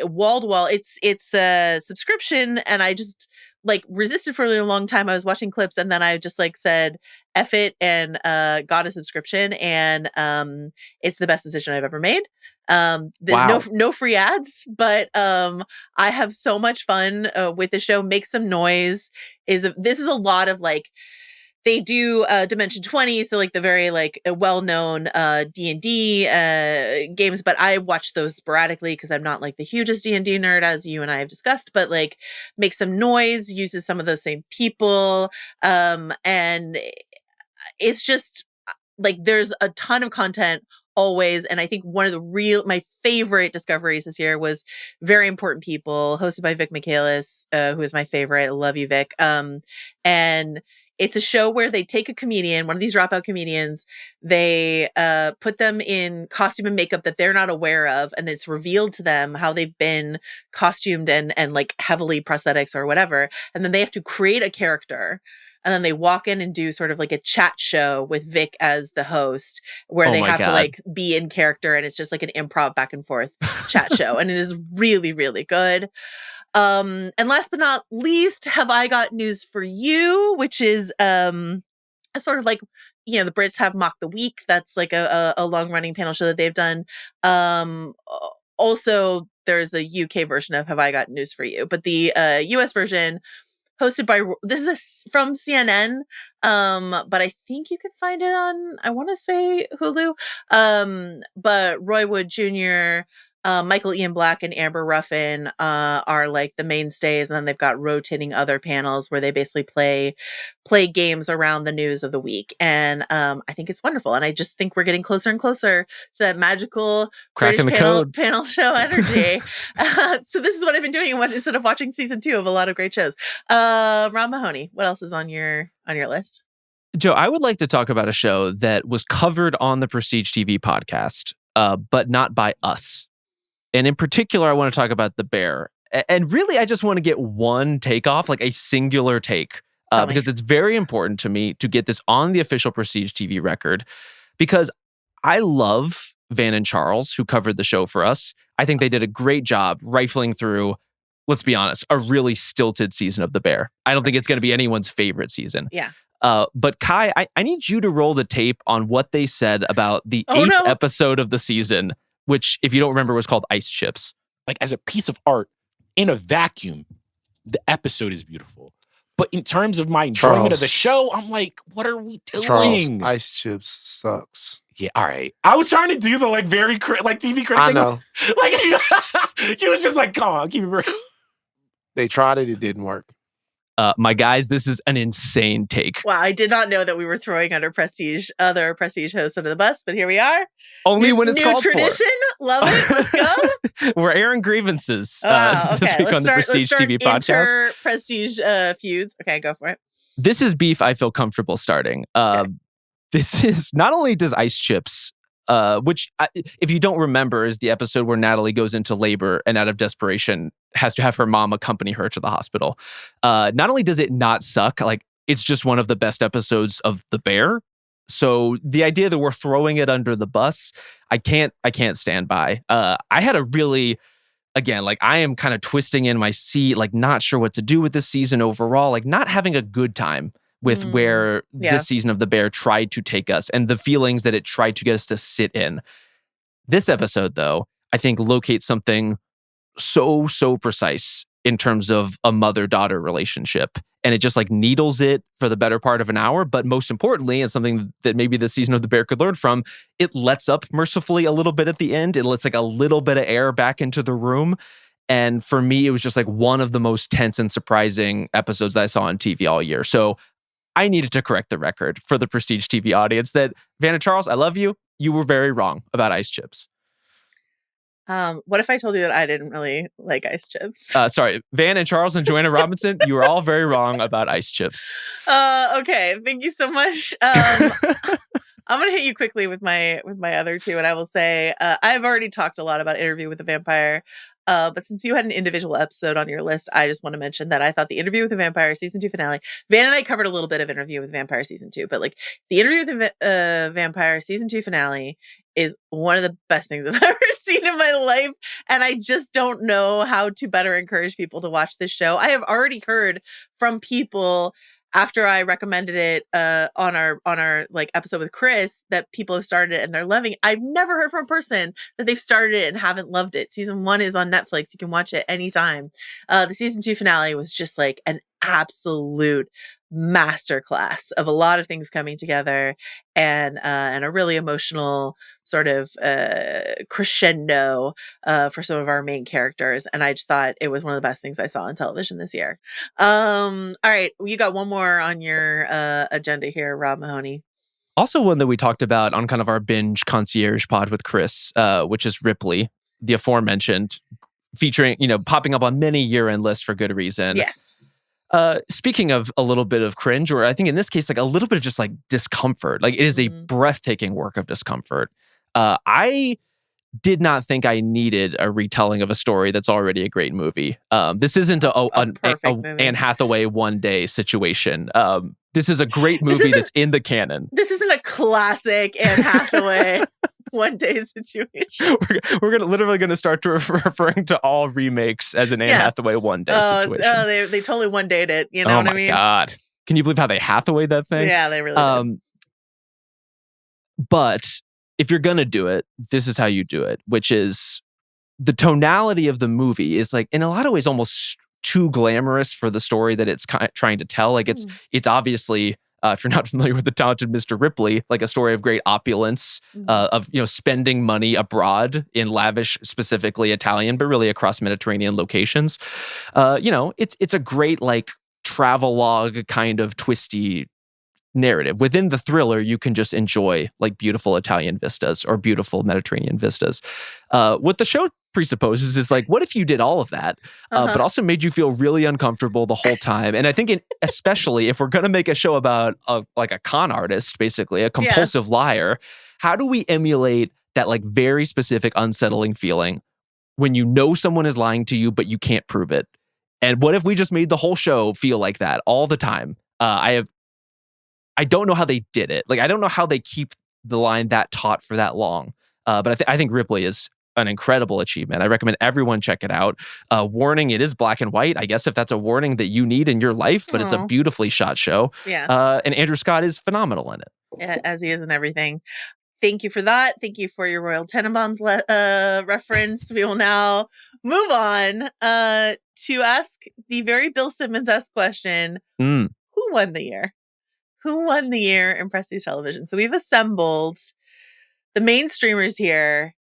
wall to wall. It's a subscription, and I just like resisted for a really long time. I was watching clips, and then I just like said F it and got a subscription, and it's the best decision I've ever made. There's no free ads, but I have so much fun with the show. Make Some Noise this is a lot of like they do Dimension 20, so like the very like well-known D&D games, but I watch those sporadically because I'm not like the hugest D&D nerd as you and I have discussed, but like Make Some Noise uses some of those same people, and it's just like there's a ton of content always, and I think one of my favorite discoveries this year was Very Important People, hosted by Vic Michaelis, who is my favorite. I love you, Vic. And it's a show where they take a comedian, one of these dropout comedians, they put them in costume and makeup that they're not aware of, and it's revealed to them how they've been costumed and like heavily prosthetics or whatever, and then they have to create a character. And then they walk in and do sort of like a chat show with Vic as the host, where they have to like be in character, and it's just like an improv back and forth chat show. And it is really, really good. And last but not least, Have I Got News for You, which is a sort of like, you know, the Brits have Mock the Week. That's like a long running panel show that they've done. Also, there's a UK version of Have I Got News for You, but the US version hosted by, this is from CNN, but I think you could find it on, I want to say Hulu, but Roy Wood Jr., Michael Ian Black and Amber Ruffin are like the mainstays, and then they've got rotating other panels where they basically play games around the news of the week, and I think it's wonderful, and I just think we're getting closer and closer to that magical cracking British the panel show energy. So this is what I've been doing instead of watching season 2 of a lot of great shows. Rob Mahoney, what else is on your list? Joe, I would like to talk about a show that was covered on the Prestige TV podcast, but not by us. And in particular, I want to talk about The Bear. And really, I just want to get one take off, like a singular take, because it's very important to me to get this on the official Prestige TV record, because I love Van and Charles, who covered the show for us. I think they did a great job rifling through, let's be honest, a really stilted season of The Bear. I don't think it's going to be anyone's favorite season. Yeah. But Kai, I need you to roll the tape on what they said about the 8th episode of the season, which, if you don't remember, was called Ice Chips. Like, as a piece of art, in a vacuum, the episode is beautiful. But in terms of my enjoyment of the show, I'm like, what are we doing? Charles, Ice Chips sucks. Yeah, all right. I was trying to do the like very like TV critic. I know. Like he was just like, come on, keep it real. They tried it didn't work. My guys, this is an insane take. Wow, I did not know that we were throwing other prestige hosts under the bus, but here we are. Only when it's new called tradition. For. Love it. Let's go. We're airing grievances Okay. this week on the Prestige TV podcast. Prestige feuds. Okay, go for it. This is beef I feel comfortable starting. This is, not only does Ice Chips, which, if you don't remember, is the episode where Natalie goes into labor and out of desperation has to have her mom accompany her to the hospital. Not only does it not suck, like, it's just one of the best episodes of The Bear. So the idea that we're throwing it under the bus, I can't stand by. I had a really, again, like, I am kind of twisting in my seat, like, not sure what to do with this season overall, like, not having a good time with where this season of The Bear tried to take us and the feelings that it tried to get us to sit in. This episode, though, I think locates something so precise in terms of a mother-daughter relationship. And it just like needles it for the better part of an hour. But most importantly, and something that maybe the season of The Bear could learn from, it lets up mercifully a little bit at the end. It lets like a little bit of air back into the room. And for me, it was just like one of the most tense and surprising episodes that I saw on TV all year. So I needed to correct the record for the Prestige TV audience that, Vanna Charles, I love you. You were very wrong about Ice Chips. What if I told you that I didn't really like Ice Chips? Sorry, Van and Charles and Joanna Robinson, you were all very wrong about Ice Chips. Okay, thank you so much. I'm gonna hit you quickly with my other two, and I will say I've already talked a lot about Interview with the Vampire. But since you had an individual episode on your list, I just want to mention that I thought the Interview with the Vampire season 2 finale, Van and I covered a little bit of Interview with the Vampire season 2, but like the Interview with the Vampire season 2 finale is one of the best things I've ever seen in my life. And I just don't know how to better encourage people to watch this show. I have already heard from people after I recommended it on our like episode with Chris that people have started it and they're loving it. I've never heard from a person that they've started it and haven't loved it. Season 1 is on Netflix. You can watch it anytime. The season 2 finale was just like an absolute masterclass of a lot of things coming together and a really emotional sort of crescendo for some of our main characters. And I just thought it was one of the best things I saw on television this year. All right, you got one more on your agenda here, Rob Mahoney. Also one that we talked about on kind of our binge concierge pod with Chris, which is Ripley, the aforementioned, featuring, popping up on many year-end lists for good reason. Yes. Speaking of a little bit of cringe, or I think in this case, like a little bit of just like discomfort, like it is a breathtaking work of discomfort. I did not think I needed a retelling of a story that's already a great movie. This isn't an Anne Hathaway one day situation. This is a great movie that's in the canon. This isn't a classic Anne Hathaway one day situation. We're literally gonna start to referring to all remakes as an Anne Hathaway one day situation. They totally one dayed it. You know what I mean? Oh my God. Can you believe how they Hathaway that thing? Yeah, they really did. But if you're gonna do it, this is how you do it, which is the tonality of the movie is like in a lot of ways almost too glamorous for the story that it's trying to tell. Like it's obviously, if you're not familiar with The Talented Mr. Ripley, like a story of great opulence, of spending money abroad in lavish, specifically Italian, but really across Mediterranean locations. It's a great like travelogue kind of twisty narrative. Within the thriller, you can just enjoy like beautiful Italian vistas or beautiful Mediterranean vistas. What the show presupposes is like, what if you did all of that, but also made you feel really uncomfortable the whole time? And I think especially if we're going to make a show about like a con artist, basically a compulsive liar, how do we emulate that like very specific unsettling feeling when you know someone is lying to you, but you can't prove it? And what if we just made the whole show feel like that all the time? I don't know how they did it. Like, I don't know how they keep the line that taut for that long. But I think Ripley is an incredible achievement. I recommend everyone check it out. Warning, it is black and white. I guess if that's a warning that you need in your life, but it's a beautifully shot show. Yeah. And Andrew Scott is phenomenal in it. Yeah, as he is in everything. Thank you for that. Thank you for your Royal Tenenbaums reference. We will now move on to ask the very Bill Simmons-esque question. Who won the year? Who won the year in Prestige Television? So we've assembled the main streamers here,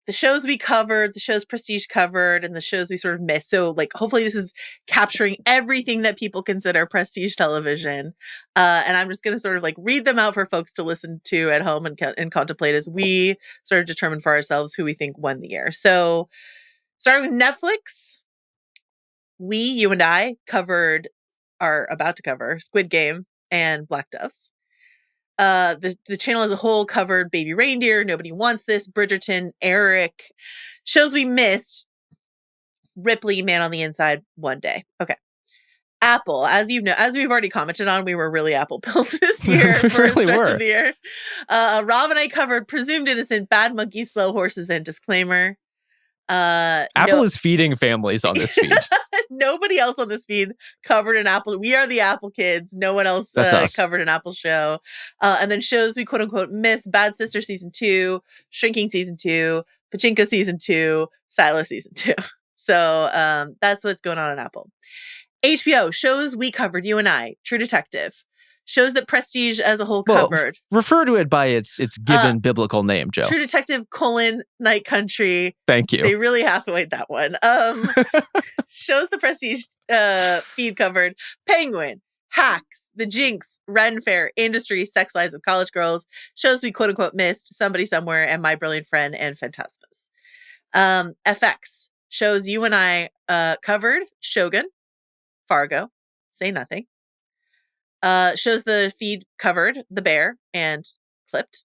the shows we covered, the shows Prestige covered, and the shows we sort of missed. So like, hopefully this is capturing everything that people consider Prestige Television. And I'm just going to sort of like read them out for folks to listen to at home and contemplate as we sort of determine for ourselves who we think won the year. So starting with Netflix, you and I are about to cover Squid Game and Black Doves. The channel as a whole covered Baby Reindeer, Nobody Wants This, Bridgerton, Eric. Shows we missed: Ripley, Man on the Inside, One Day. Okay. Apple, as you know, as we've already commented on, we were really Apple pilled this year for a stretch of the year. Rob and I covered Presumed Innocent, Bad Monkey, Slow Horses, and Disclaimer. Apple is feeding families on this feed. Nobody else on this feed covered an Apple. We are the Apple kids. No one else covered an Apple show. And then shows we quote unquote missed: Bad Sister season 2, Shrinking season 2, Pachinko season 2, Sayles season 2. So that's what's going on Apple. HBO shows we covered, you and I: True Detective, Shows that Prestige as a whole Well, covered. refer to it by its given biblical name, Joe. True Detective: Night Country. Thank you. They really Hathaway'd that one. Shows the Prestige feed covered. Penguin, Hacks, The Jinx, Ren Fair, Industry, Sex Lives of College Girls. Shows we quote unquote missed: Somebody Somewhere and My Brilliant Friend and Phantasmus. FX shows you and I covered: Shogun, Fargo, Say Nothing. Shows the feed covered: The Bear and Clipped.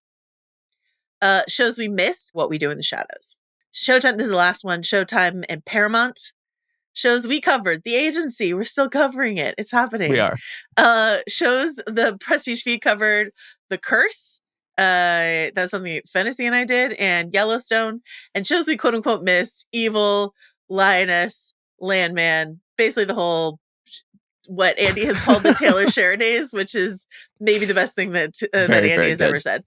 Shows we missed: What We Do in the Shadows. Showtime, this is the last one. Showtime and Paramount. Shows we covered: The Agency. We're still covering it. It's happening. We are. Shows the Prestige feed covered: The Curse. That's something Fantasy and I did, and Yellowstone. And shows we quote unquote missed: Evil, Lioness, Landman. Basically the whole what Andy has called the Taylor Sheridan days, which is maybe the best thing that Andy has ever said.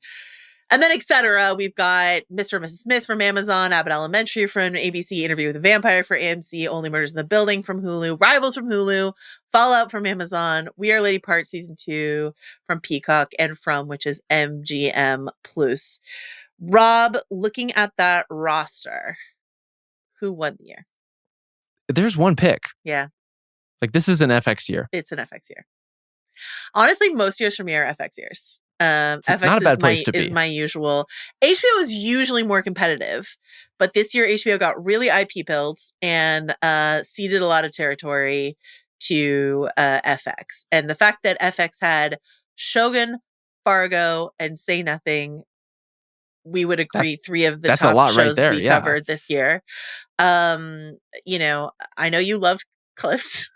And then etc. We've got Mr. and Mrs. Smith from Amazon, Abbott Elementary from ABC, Interview with a Vampire for AMC, Only Murders in the Building from Hulu, Rivals from Hulu, Fallout from Amazon, We Are Lady Part Season 2 from Peacock, and From, which is MGM Plus. Rob, looking at that roster, who won the year? There's one pick. Yeah. Like, this is an FX year. It's an FX year. Honestly, most years for me are FX years. FX not a bad place to be. is my usual. HBO is usually more competitive, but this year HBO got really IP builds and ceded a lot of territory to FX. And the fact that FX had Shogun, Fargo, and Say Nothing, we would agree three of the top shows we covered this year. You know, I know you loved Clipped.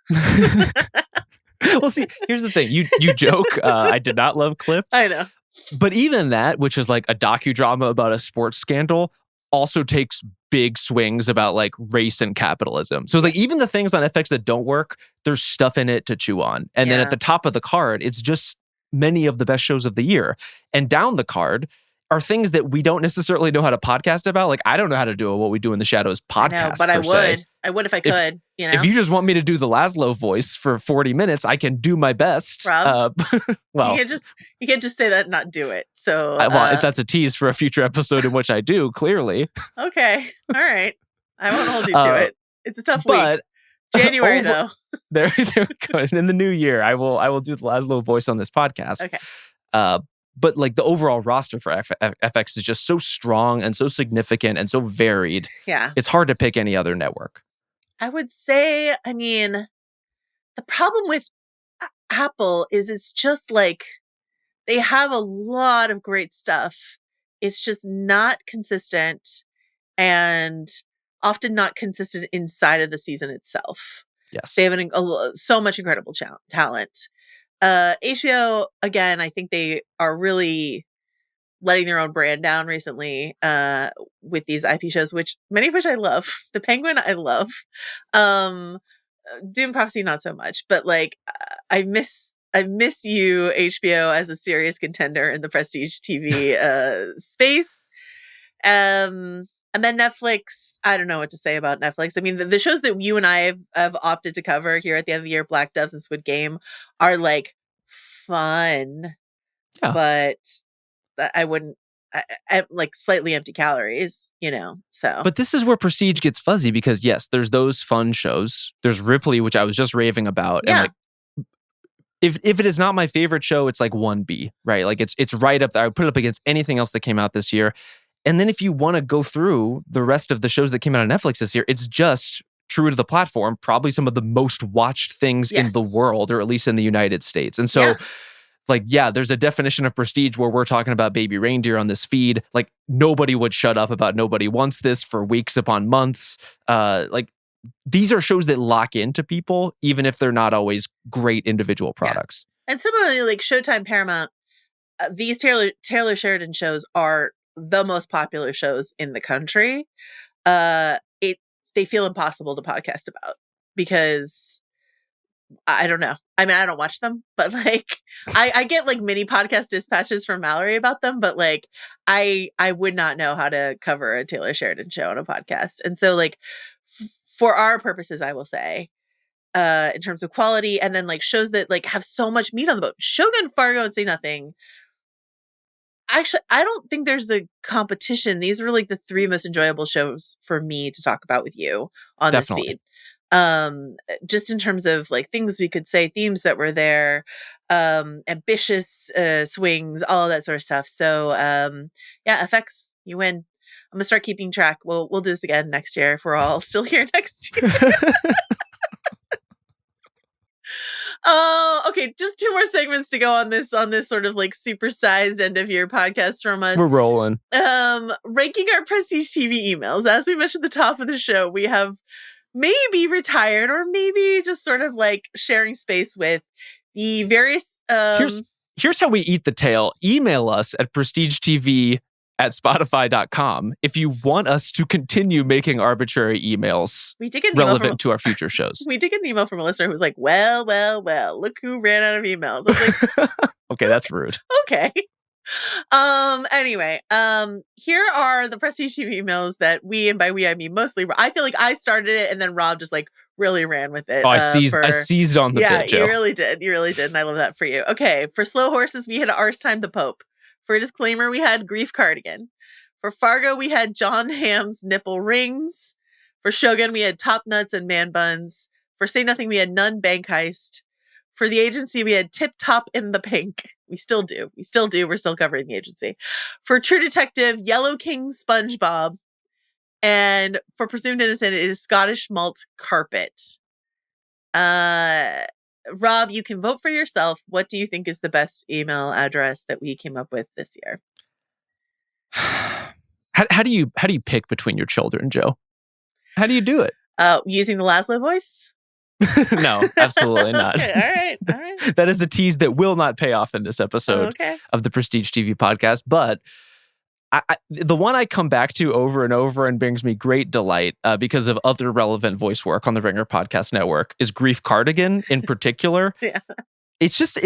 Well, see, here's the thing. You joke. I did not love Clipped. I know. But even that, which is like a docudrama about a sports scandal, also takes big swings about like race and capitalism. So it's like even the things on FX that don't work, there's stuff in it to chew on. And then at the top of the card, it's just many of the best shows of the year. And down the card are things that we don't necessarily know how to podcast about. Like, I don't know how to do a What We Do in the Shadows podcast. I know, but I would. Se. I would if I could. You know, if you just want me to do the Laszlo voice for 40 minutes, I can do my best. Rob, well, you can't just say that and not do it. So, if that's a tease for a future episode in which I do, clearly. Okay, all right. I won't hold you to it. It's a tough week. January though. There we go. In the new year, I will do the Laszlo voice on this podcast. Okay. But like the overall roster for FX is just so strong and so significant and so varied. Yeah. It's hard to pick any other network. I would say, I mean, the problem with Apple is it's just like they have a lot of great stuff. It's just not consistent and often not consistent inside of the season itself. Yes. They have so much incredible talent. HBO, again, I think they are really letting their own brand down recently with these IP shows, many of which I love. The Penguin, I love. Doom Prophecy, not so much. But like, I miss you, HBO, as a serious contender in the prestige TV space. And then Netflix, I don't know what to say about Netflix. I mean, the shows that you and I have opted to cover here at the end of the year, Black Doves and Squid Game, are like fun. Yeah. But I wouldn't, I like slightly empty calories, you know, so. But this is where prestige gets fuzzy because yes, there's those fun shows. There's Ripley, which I was just raving about. Yeah. And like, if it is not my favorite show, it's like 1B, right? Like it's right up there. I would put it up against anything else that came out this year. And then if you want to go through the rest of the shows that came out on Netflix this year, it's just true to the platform, probably some of the most watched things in the world, or at least in the United States. And so, there's a definition of prestige where we're talking about Baby Reindeer on this feed. Like, nobody would shut up about Nobody Wants This for weeks upon months. Like, these are shows that lock into people, even if they're not always great individual products. Yeah. And similarly, like Showtime, Paramount, these Taylor Sheridan shows are the most popular shows in the country. They feel impossible to podcast about because I don't know. I mean, I don't watch them, but like I get like mini podcast dispatches from Mallory about them, but like I would not know how to cover a Taylor Sheridan show on a podcast. And so like for our purposes, I will say in terms of quality, and then like shows that like have so much meat on the bone. Shogun, Fargo, and Say Nothing. Actually, I don't think there's a competition. These were like the three most enjoyable shows for me to talk about with you on Definitely. this feed. Just in terms of like things we could say, themes that were there, ambitious swings, all of that sort of stuff. So yeah, FX, you win. I'm gonna start keeping track. We'll do this again next year if we're all still here next year. Oh, okay. Just 2 more segments to go on this sort of like supersized end of year podcast from us. We're rolling. Ranking our prestige TV emails. As we mentioned at the top of the show, we have maybe retired or maybe just sort of like sharing space with the various Here's how we eat the tail. Email us at prestigetv@spotify.com if you want us to continue making arbitrary emails we did get an email relevant to our future shows. We did get an email from a listener who was like, well, look who ran out of emails. I was like, okay, that's rude. Okay. Anyway, here are the prestige TV emails that we, and by we I mean mostly, I feel like I started it and then Rob just like really ran with it. Oh, I seized on the bit, Joe. You really did, and I love that for you. Okay, for Slow Horses we had Ours Time the Pope. For Disclaimer we had Grief Cardigan. For Fargo we had John Hamm's Nipple Rings. For Shogun we had Top Nuts and Man Buns. For Say Nothing we had Nun Bank Heist. For The Agency, we had Tip Top in the Pink. We still do. We're still covering The Agency. For True Detective, Yellow King SpongeBob. And for Presumed Innocent, it is Scottish Malt Carpet. Rob, you can vote for yourself. What do you think is the best email address that we came up with this year? How do you pick between your children, Joe? How do you do it? Using the Laszlo voice? No, absolutely not. Okay, all right. That is a tease that will not pay off in this episode of the Prestige TV podcast. But the one I come back to over and over and brings me great delight because of other relevant voice work on the Ringer Podcast Network is Grief Cardigan in particular. Yeah. It's just,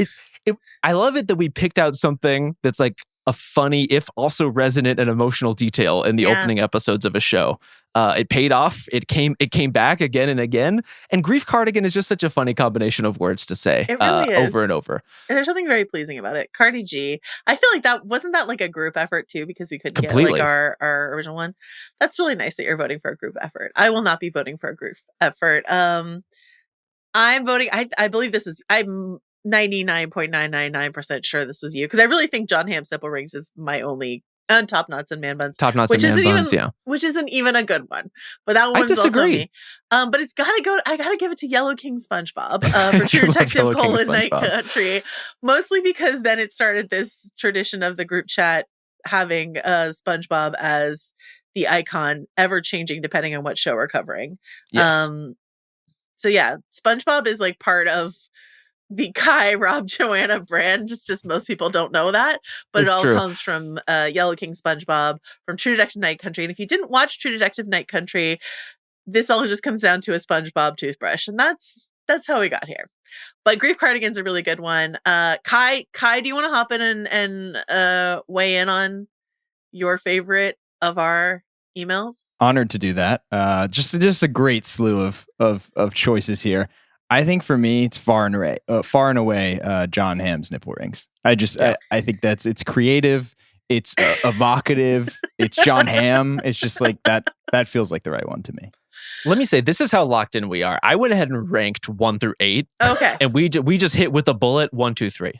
I love it that we picked out something that's like a funny, if also resonant and emotional detail in the opening episodes of a show. It paid off. It came back again and again. And Grief Cardigan is just such a funny combination of words to say it really is. over and over. And there's something very pleasing about it. Cardi G. I feel like that wasn't like a group effort too, because we couldn't get like our original one. That's really nice that you're voting for a group effort. I will not be voting for a group effort. I'm voting. I believe this is. I'm 99.999% sure this was you, because I really think John Hamm's Nipple Rings is my only, and Top Nuts and Man Buns. Top Nuts and Man Buns, yeah. Which isn't even a good one. But that one's also me. But it's gotta go, I gotta give it to Yellow King SpongeBob for True Detective Night Country. Mostly because then it started this tradition of the group chat having SpongeBob as the icon, ever changing depending on what show we're covering. Yes. So yeah, SpongeBob is like part of the Kai, Rob, Joanna brand. Just most people don't know that, but it all comes from Yellow King SpongeBob from True Detective Night Country. And if you didn't watch True Detective Night Country, this all just comes down to a SpongeBob toothbrush, and that's how we got here. But Grief Cardigan's a really good one. Kai, do you want to hop in and weigh in on your favorite of our emails? Honored to do that. Just a great slew of choices here. I think for me, it's far and away John Hamm's Nipple Rings. I think it's creative, it's evocative, it's John Hamm. It's just like that feels like the right one to me. Let me say, this is how locked in we are. I went ahead and ranked 1 through 8. Okay. And we just hit with a bullet 1, 2, 3.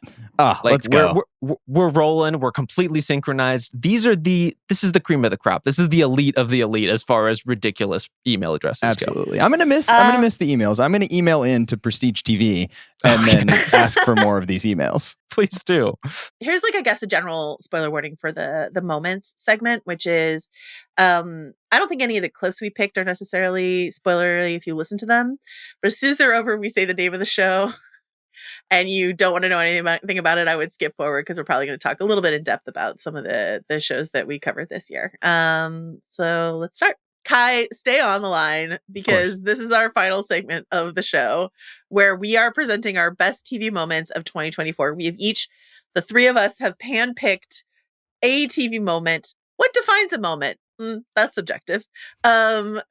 Let's go. We're rolling. We're completely synchronized. This is the cream of the crop. This is the elite of the elite as far as ridiculous email addresses Absolutely. go. I'm gonna miss the emails. I'm gonna email in to Prestige TV and then ask for more of these emails. Please do. Here's I guess a general spoiler warning for the moments segment, which is I don't think any of the clips we picked are necessarily spoilery if you listen to them. But as soon as they're over, we say the name of the show and you don't want to know anything about it, I would skip forward because we're probably going to talk a little bit in depth about some of the shows that we covered this year. So let's start. Kai, stay on the line because this is our final segment of the show where we are presenting our best TV moments of 2024. We have the 3 of us have handpicked a TV moment. What defines a moment? that's subjective. To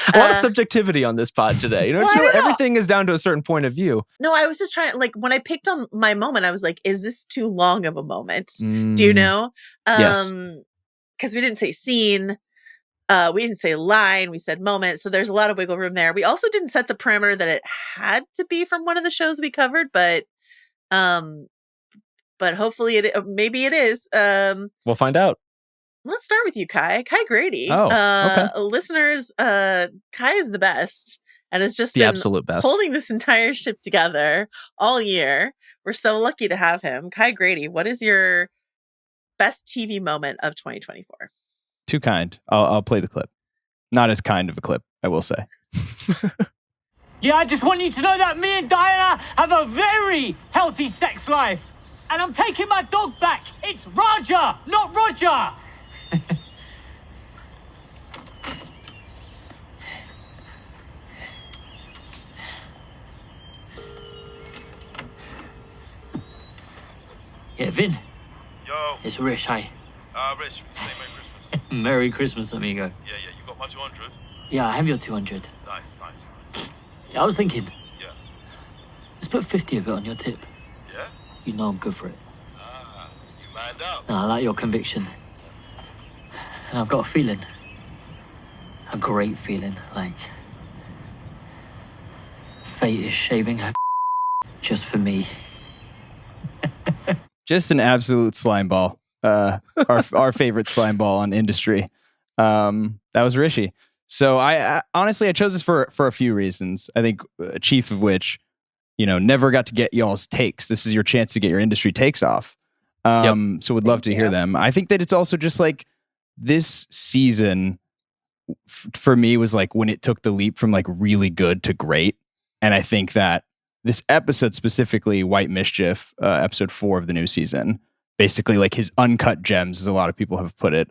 A lot of subjectivity on this pod today. You know, Well, I don't know. everything is down to a certain point of view. No, I was just trying, like, when I picked on my moment, I was like, is this too long of a moment? Do Mm, you know? Yes. Because we didn't say scene. We didn't say line. We said moment. So there's a lot of wiggle room there. We also didn't set the parameter that it had to be from one of the shows we covered, but hopefully maybe it is. We'll find out. Let's start with you, Kai. Kai Grady. Oh, okay. Listeners, Kai is the best and has just The been absolute best. holding this entire ship together all year. We're so lucky to have him. Kai Grady, what is your best TV moment of 2024? Too kind. I'll play the clip. Not as kind of a clip, I will say. Yeah, I just want you to know that me and Diana have a very healthy sex life. And I'm taking my dog back. It's Roger, not Roger. Yeah, Vin. Yo, It's Rish, hi. Rich, say Merry Christmas. Merry Christmas, amigo. Yeah, you got my 200? Yeah, I have your 200. Nice. Yeah, I was thinking, Yeah. let's put 50 of it on your tip. Yeah? You know I'm good for it. You manned up. No, I like your conviction. And I've got a feeling. A great feeling, like fate is shaving her just for me. Just an absolute slime ball. Our favorite slime ball on industry. That was Rishi. So I honestly, I chose this for a few reasons. I think chief of which, never got to get y'all's takes. This is your chance to get your industry takes off. So would love to hear them. I think that it's also just like this season for me was like when it took the leap from like really good to great. And I think that this episode specifically, White Mischief, episode 4 of the new season, basically like his uncut gems, as a lot of people have put it,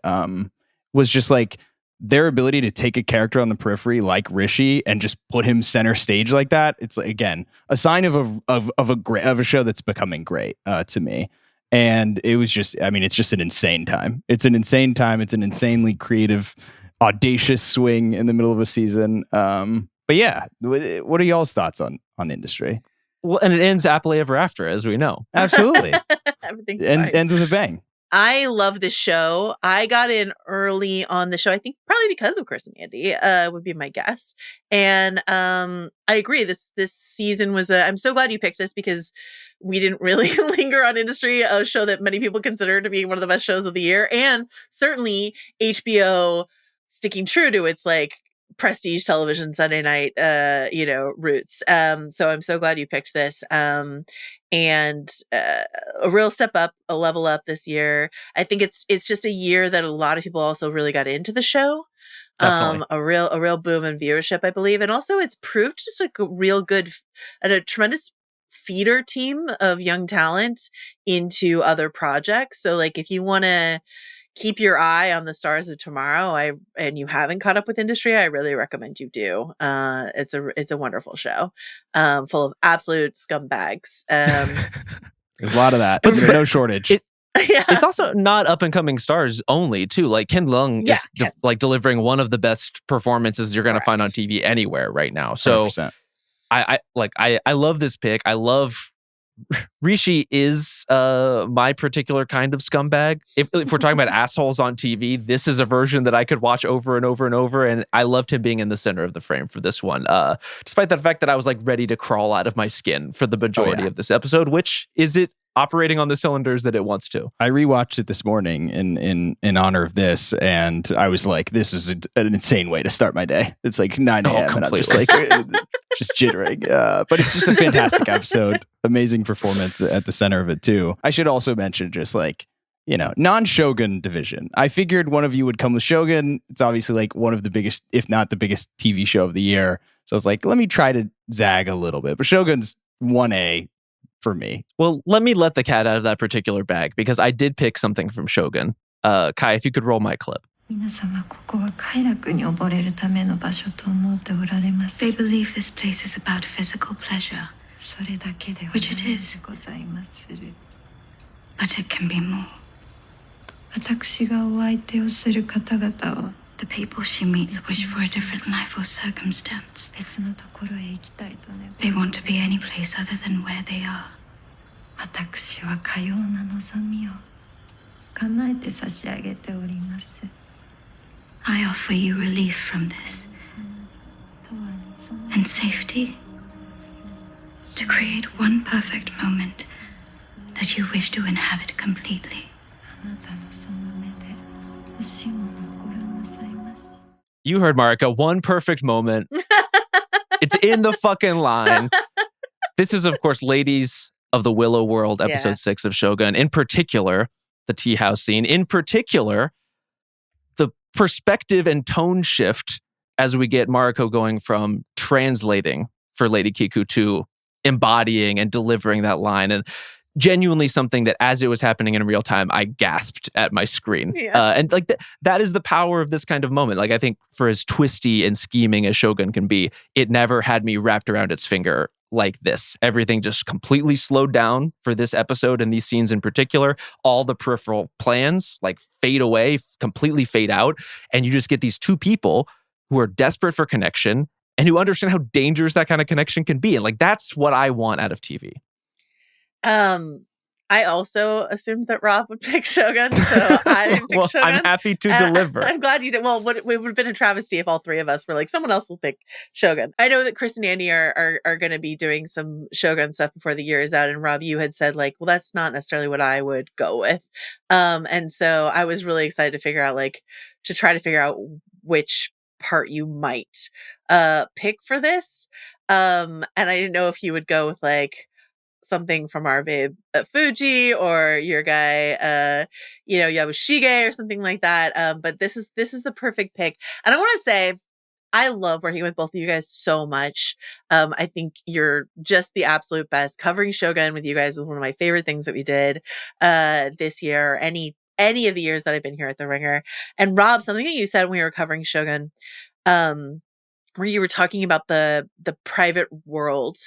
was just like their ability to take a character on the periphery like Rishi and just put him center stage like that. It's again a sign of a show that's becoming great to me. And it was just, it's just an insane time. It's an insane time. It's an insanely creative, audacious swing in the middle of a season. But yeah, what are y'all's thoughts on industry? Well, and it ends happily ever after, as we know. Absolutely. Everything's Ends with a bang. I love this show. I got in early on the show. I think probably because of Chris and Andy would be my guess. And I agree. This season was I'm so glad you picked this because we didn't really linger on industry, a show that many people consider to be one of the best shows of the year, and certainly HBO sticking true to its like prestige television Sunday night roots. So I'm so glad you picked this. And a real step up, a level up this year. I think it's just a year that a lot of people also really got into the show. Definitely. A real boom in viewership, I believe. And also it's proved just like a real good and a tremendous feeder team of young talent into other projects. So like if you want to keep your eye on the stars of tomorrow, and you haven't caught up with industry, I really recommend you do. It's a wonderful show, full of absolute scumbags. There's a lot of that. But No shortage. Yeah. It's also not up and coming stars only too. Like Ken Leung is like delivering one of the best performances you're going to find on TV anywhere right now. So 100%. I love this pick. I love Rishi is my particular kind of scumbag. If we're talking about assholes on TV, this is a version that I could watch over and over and over. And I loved him being in the center of the frame for this one. Despite the fact that I was like ready to crawl out of my skin for the majority of this episode, which is it operating on the cylinders that it wants to. I rewatched it this morning in honor of this, and I was like, this is an insane way to start my day. It's like 9 a.m. and I'm just like just jittering. But it's just a fantastic episode. Amazing performance at the center of it too. I should also mention just like, non-Shogun division. I figured one of you would come with Shogun. It's obviously like one of the biggest, if not the biggest TV show of the year. So I was like, let me try to zag a little bit. But Shogun's 1A for me. Well, let me let the cat out of that particular bag because I did pick something from Shogun. Kai, if you could roll my clip. They believe this place is about physical pleasure, which it is. But it can be more. 私がお相手をする方々は The people she meets wish for a different life or circumstance. 別のところへ行きたいとね They want to be any place other than where they are. 私はかような望みを叶えて差し上げております I offer you relief from this and safety to create one perfect moment that you wish to inhabit completely. あなたのその目で欲しいものをご覧なさいます You heard Marika. One perfect moment. It's in the fucking line. This is, of course, Ladies of the Willow World, episode 6 of Shogun. In particular, the tea house scene. In particular, the perspective and tone shift as we get Mariko going from translating for Lady Kiku to embodying and delivering that line. And genuinely something that as it was happening in real time, I gasped at my screen. Yeah. And like that is the power of this kind of moment. Like I think for as twisty and scheming as Shogun can be, it never had me wrapped around its finger like this. Everything just completely slowed down for this episode and these scenes in particular. All the peripheral plans like fade away, completely fade out. And you just get these two people who are desperate for connection and who understand how dangerous that kind of connection can be. And like, that's what I want out of TV. I also assumed that Rob would pick Shogun, so I didn't pick Well, Shogun. I'm happy to deliver. I'm glad you did. Well, it would have been a travesty if all three of us were like, someone else will pick Shogun. I know that Chris and Andy are going to be doing some Shogun stuff before the year is out, and Rob, you had said like, well, that's not necessarily what I would go with. And so I was really excited to try to figure out which part you might pick for this. And I didn't know if you would go with like something from our babe Fuji or your guy Yabushige or something like that, but this is the perfect pick. And I want to say I love working with both of you guys so much. I think you're just the absolute best. Covering Shogun with you guys is one of my favorite things that we did this year, any of the years that I've been here at The Ringer. And Rob, something that you said when we were covering Shogun, where you were talking about the private world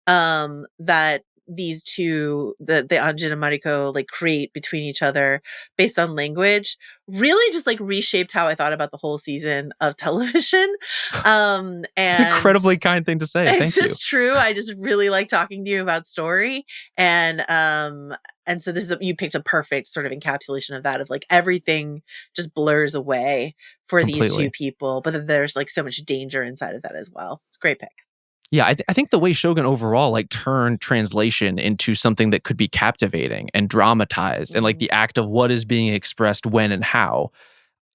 that these two, the Anjin and Mariko, like create between each other based on language, really just like reshaped how I thought about the whole season of television. And it's an incredibly kind thing to say. Thank you. It's just true. I just really like talking to you about story. And so you picked a perfect sort of encapsulation of that, of like everything just blurs away for these two people, but then there's like so much danger inside of that as well. It's a great pick. Yeah, I think the way Shogun overall like turned translation into something that could be captivating and dramatized, and like the act of what is being expressed when and how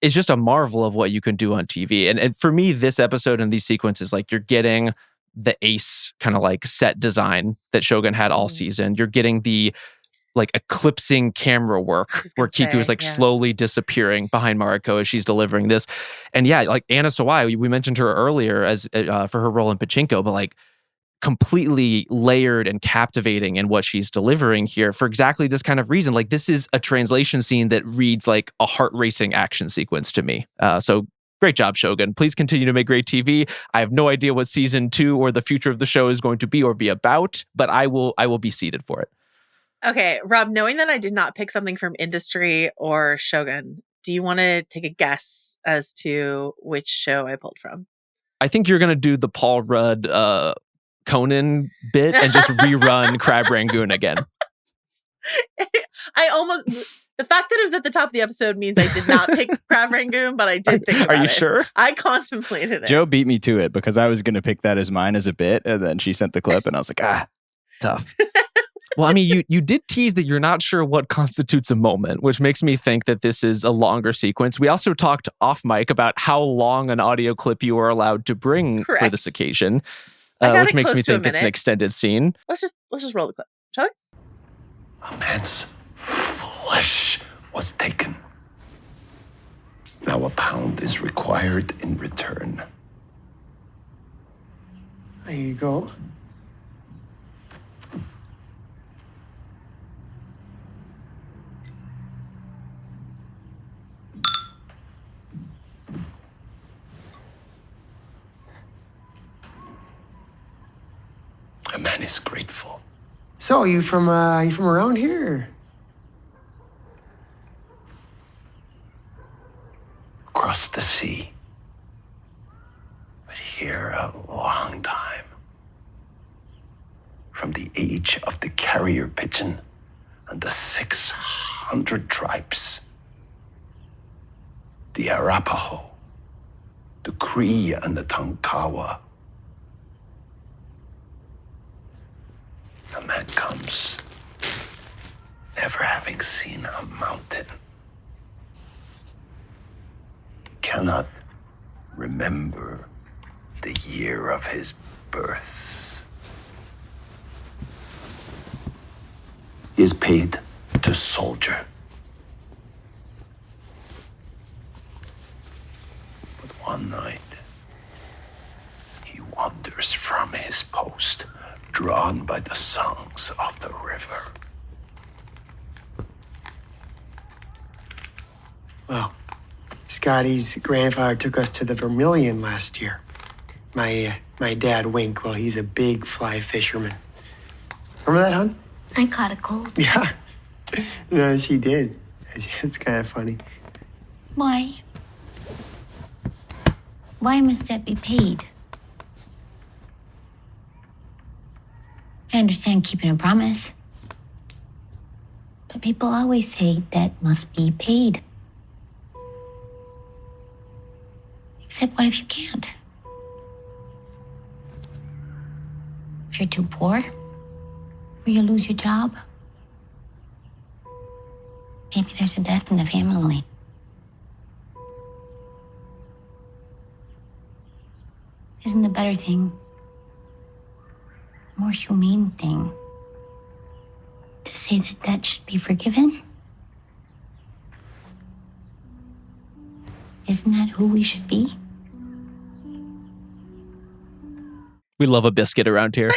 is just a marvel of what you can do on TV. And for me, this episode and these sequences, like you're getting the ace kind of like set design that Shogun had all season. You're getting the like eclipsing camera work where Kiku is like slowly disappearing behind Mariko as she's delivering this. And yeah, like Anna Sawai, we mentioned her earlier as for her role in Pachinko, but like completely layered and captivating in what she's delivering here for exactly this kind of reason. Like this is a translation scene that reads like a heart-racing action sequence to me. So great job, Shogun. Please continue to make great TV. I have no idea what season 2 or the future of the show is going to be or be about, but I will be seated for it. Okay, Rob, knowing that I did not pick something from Industry or Shogun, do you want to take a guess as to which show I pulled from? I think you're going to do the Paul Rudd Conan bit and just rerun Crab Rangoon again. The fact that it was at the top of the episode means I did not pick Crab Rangoon, but I did think about it. Are you sure? I contemplated it. Joe beat me to it because I was going to pick that as mine as a bit, and then she sent the clip, and I was like, tough. Well, I mean, you did tease that you're not sure what constitutes a moment, which makes me think that this is a longer sequence. We also talked off mic about how long an audio clip you are allowed to bring for this occasion, which makes me think it's an extended scene. Let's just roll the clip, shall we? A man's flesh was taken. Now £1 is required in return. There you go. A man is grateful. So, you from around here? across the sea. But here a long time. From the age of the carrier pigeon and the 600 tribes. The Arapaho, the Cree and the Tonkawa. A man comes, never having seen a mountain. Cannot remember the year of his birth. He is paid to soldier. But one night, he wanders from his post, drawn by the songs of the river. Well, Scotty's grandfather took us to the Vermilion last year. My dad, Wink, well, he's a big fly fisherman. Remember that, hon? I caught a cold. Yeah. No, she did. It's kind of funny. Why? Why must that be paid? I understand keeping a promise. But people always say that must be paid. Except what if you can't? If you're too poor? Or you lose your job? Maybe there's a death in the family. Isn't the better thing, the more humane thing, to say that that should be forgiven? Isn't that who we should be? We love a biscuit around here.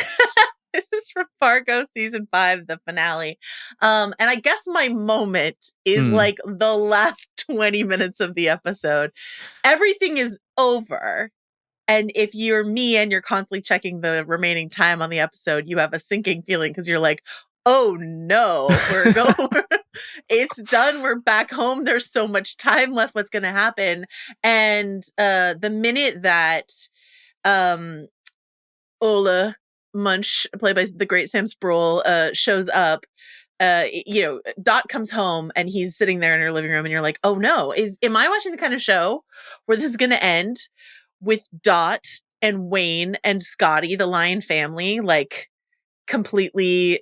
This is from Fargo season 5, the finale. And I guess my moment is like the last 20 minutes of the episode. Everything is over. And if you're me and you're constantly checking the remaining time on the episode, you have a sinking feeling because you're like, oh no, we're going. It's done. We're back home. There's so much time left. What's going to happen? And the minute that Ola Munch, played by the great Sam Sproul, shows up, Dot comes home and he's sitting there in her living room and you're like, oh no, am I watching the kind of show where this is going to end with Dot and Wayne and Scotty, the Lion family, like completely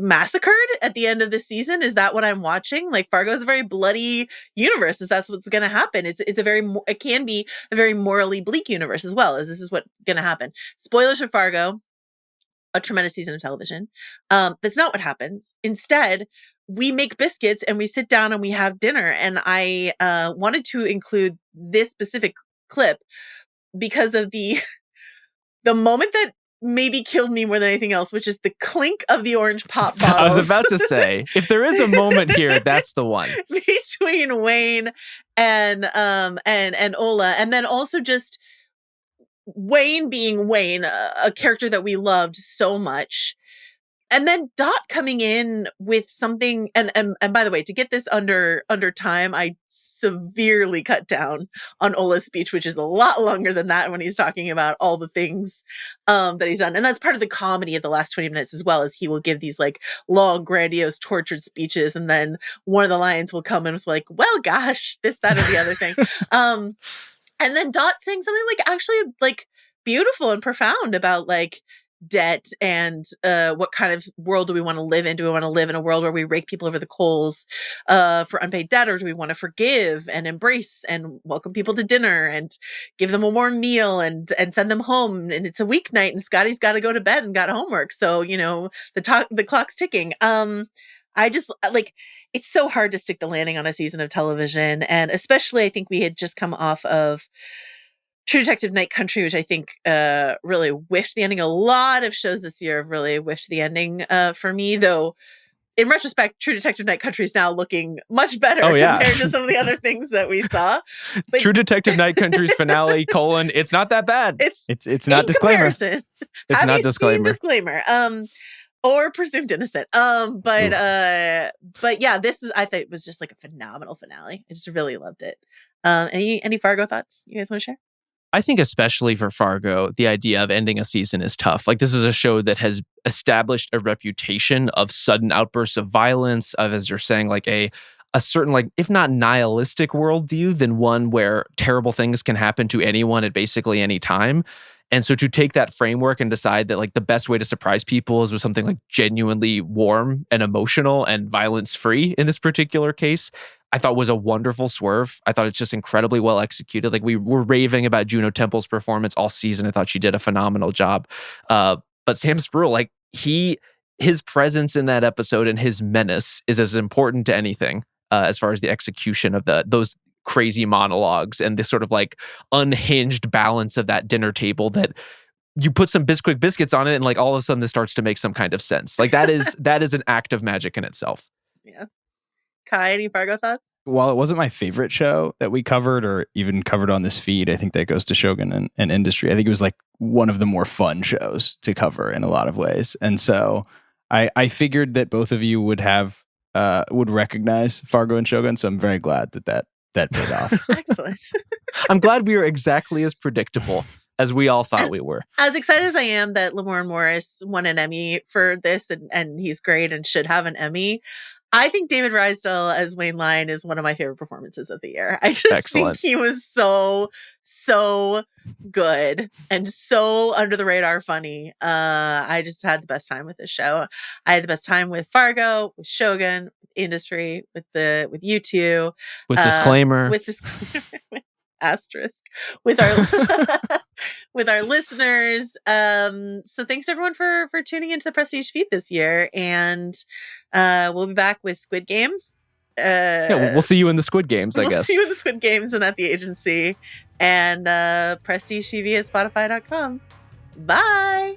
massacred at the end of the season? Is that what I'm watching? Like, Fargo is a very bloody universe. Is that's what's going to happen? It can be a very morally bleak universe as well, as this is what's going to happen. Spoilers for Fargo, a tremendous season of television. That's not what happens. Instead, we make biscuits and we sit down and we have dinner. And I wanted to include this specific clip because of the moment that maybe killed me more than anything else, which is the clink of the orange pop bottles. I was about to say, if there is a moment here, that's the one. Between Wayne and Ola, and then also just Wayne being Wayne, a character that we loved so much. And then Dot coming in with something, and by the way, to get this under time, I severely cut down on Ola's speech, which is a lot longer than that when he's talking about all the things that he's done. And that's part of the comedy of the last 20 minutes as well, as he will give these like long, grandiose, tortured speeches, and then one of the lions will come in with like, well, gosh, this, that, or the other thing. And then Dot saying something like actually like beautiful and profound about like debt and what kind of world do we want to live in? Do we want to live in a world where we rake people over the coals for unpaid debt, or do we want to forgive and embrace and welcome people to dinner and give them a warm meal and send them home? And it's a weeknight and Scotty's got to go to bed and got homework, so the clock's ticking. I just like, it's so hard to stick the landing on a season of television, and especially I think we had just come off of True Detective Night Country, which I think really whiffed the ending. A lot of shows this year have really whiffed the ending for me, though in retrospect, True Detective Night Country is now looking much better compared to some of the other things that we saw. But True Detective Night Country's finale, it's not that bad. It's not disclaimer. Comparison. It's not disclaimer. Disclaimer. or presumed innocent. But yeah, I think it was just like a phenomenal finale. I just really loved it. Any Fargo thoughts you guys want to share? I think especially for Fargo, the idea of ending a season is tough. Like, this is a show that has established a reputation of sudden outbursts of violence, of, as you're saying, like a certain, like, if not nihilistic worldview, then one where terrible things can happen to anyone at basically any time. And so to take that framework and decide that like the best way to surprise people is with something like genuinely warm and emotional and violence free in this particular case, I thought was a wonderful swerve. I thought it's just incredibly well executed. Like, we were raving about Juno Temple's performance all season. I thought she did a phenomenal job. But Sam Spruill, like, his presence in that episode and his menace is as important to anything as far as the execution of those crazy monologues and this sort of like unhinged balance of that dinner table that you put some Bisquick biscuits on it and like all of a sudden this starts to make some kind of sense. Like, that is an act of magic in itself. Yeah. Kai, any Fargo thoughts? While it wasn't my favorite show that we covered or even covered on this feed, I think that goes to Shogun and Industry. I think it was like one of the more fun shows to cover in a lot of ways. And so I figured that both of you would recognize Fargo and Shogun. So I'm very glad that paid off. Excellent. I'm glad we were exactly as predictable as we all thought we were. As excited as I am that Lamorne Morris won an Emmy for this and he's great and should have an Emmy, I think David Rysdale as Wayne Lyon is one of my favorite performances of the year. I just think he was so good and so under the radar funny. I just had the best time with this show. I had the best time with Fargo, with Shogun, with Industry, with you two. With disclaimer. With asterisk. With our with our listeners. So thanks everyone for tuning into the Prestige feed this year. And we'll be back with Squid Game. Yeah, we'll see you in the Squid Games, I guess. We'll see you in the Squid Games and at the agency. And Prestige TV at Spotify.com. Bye.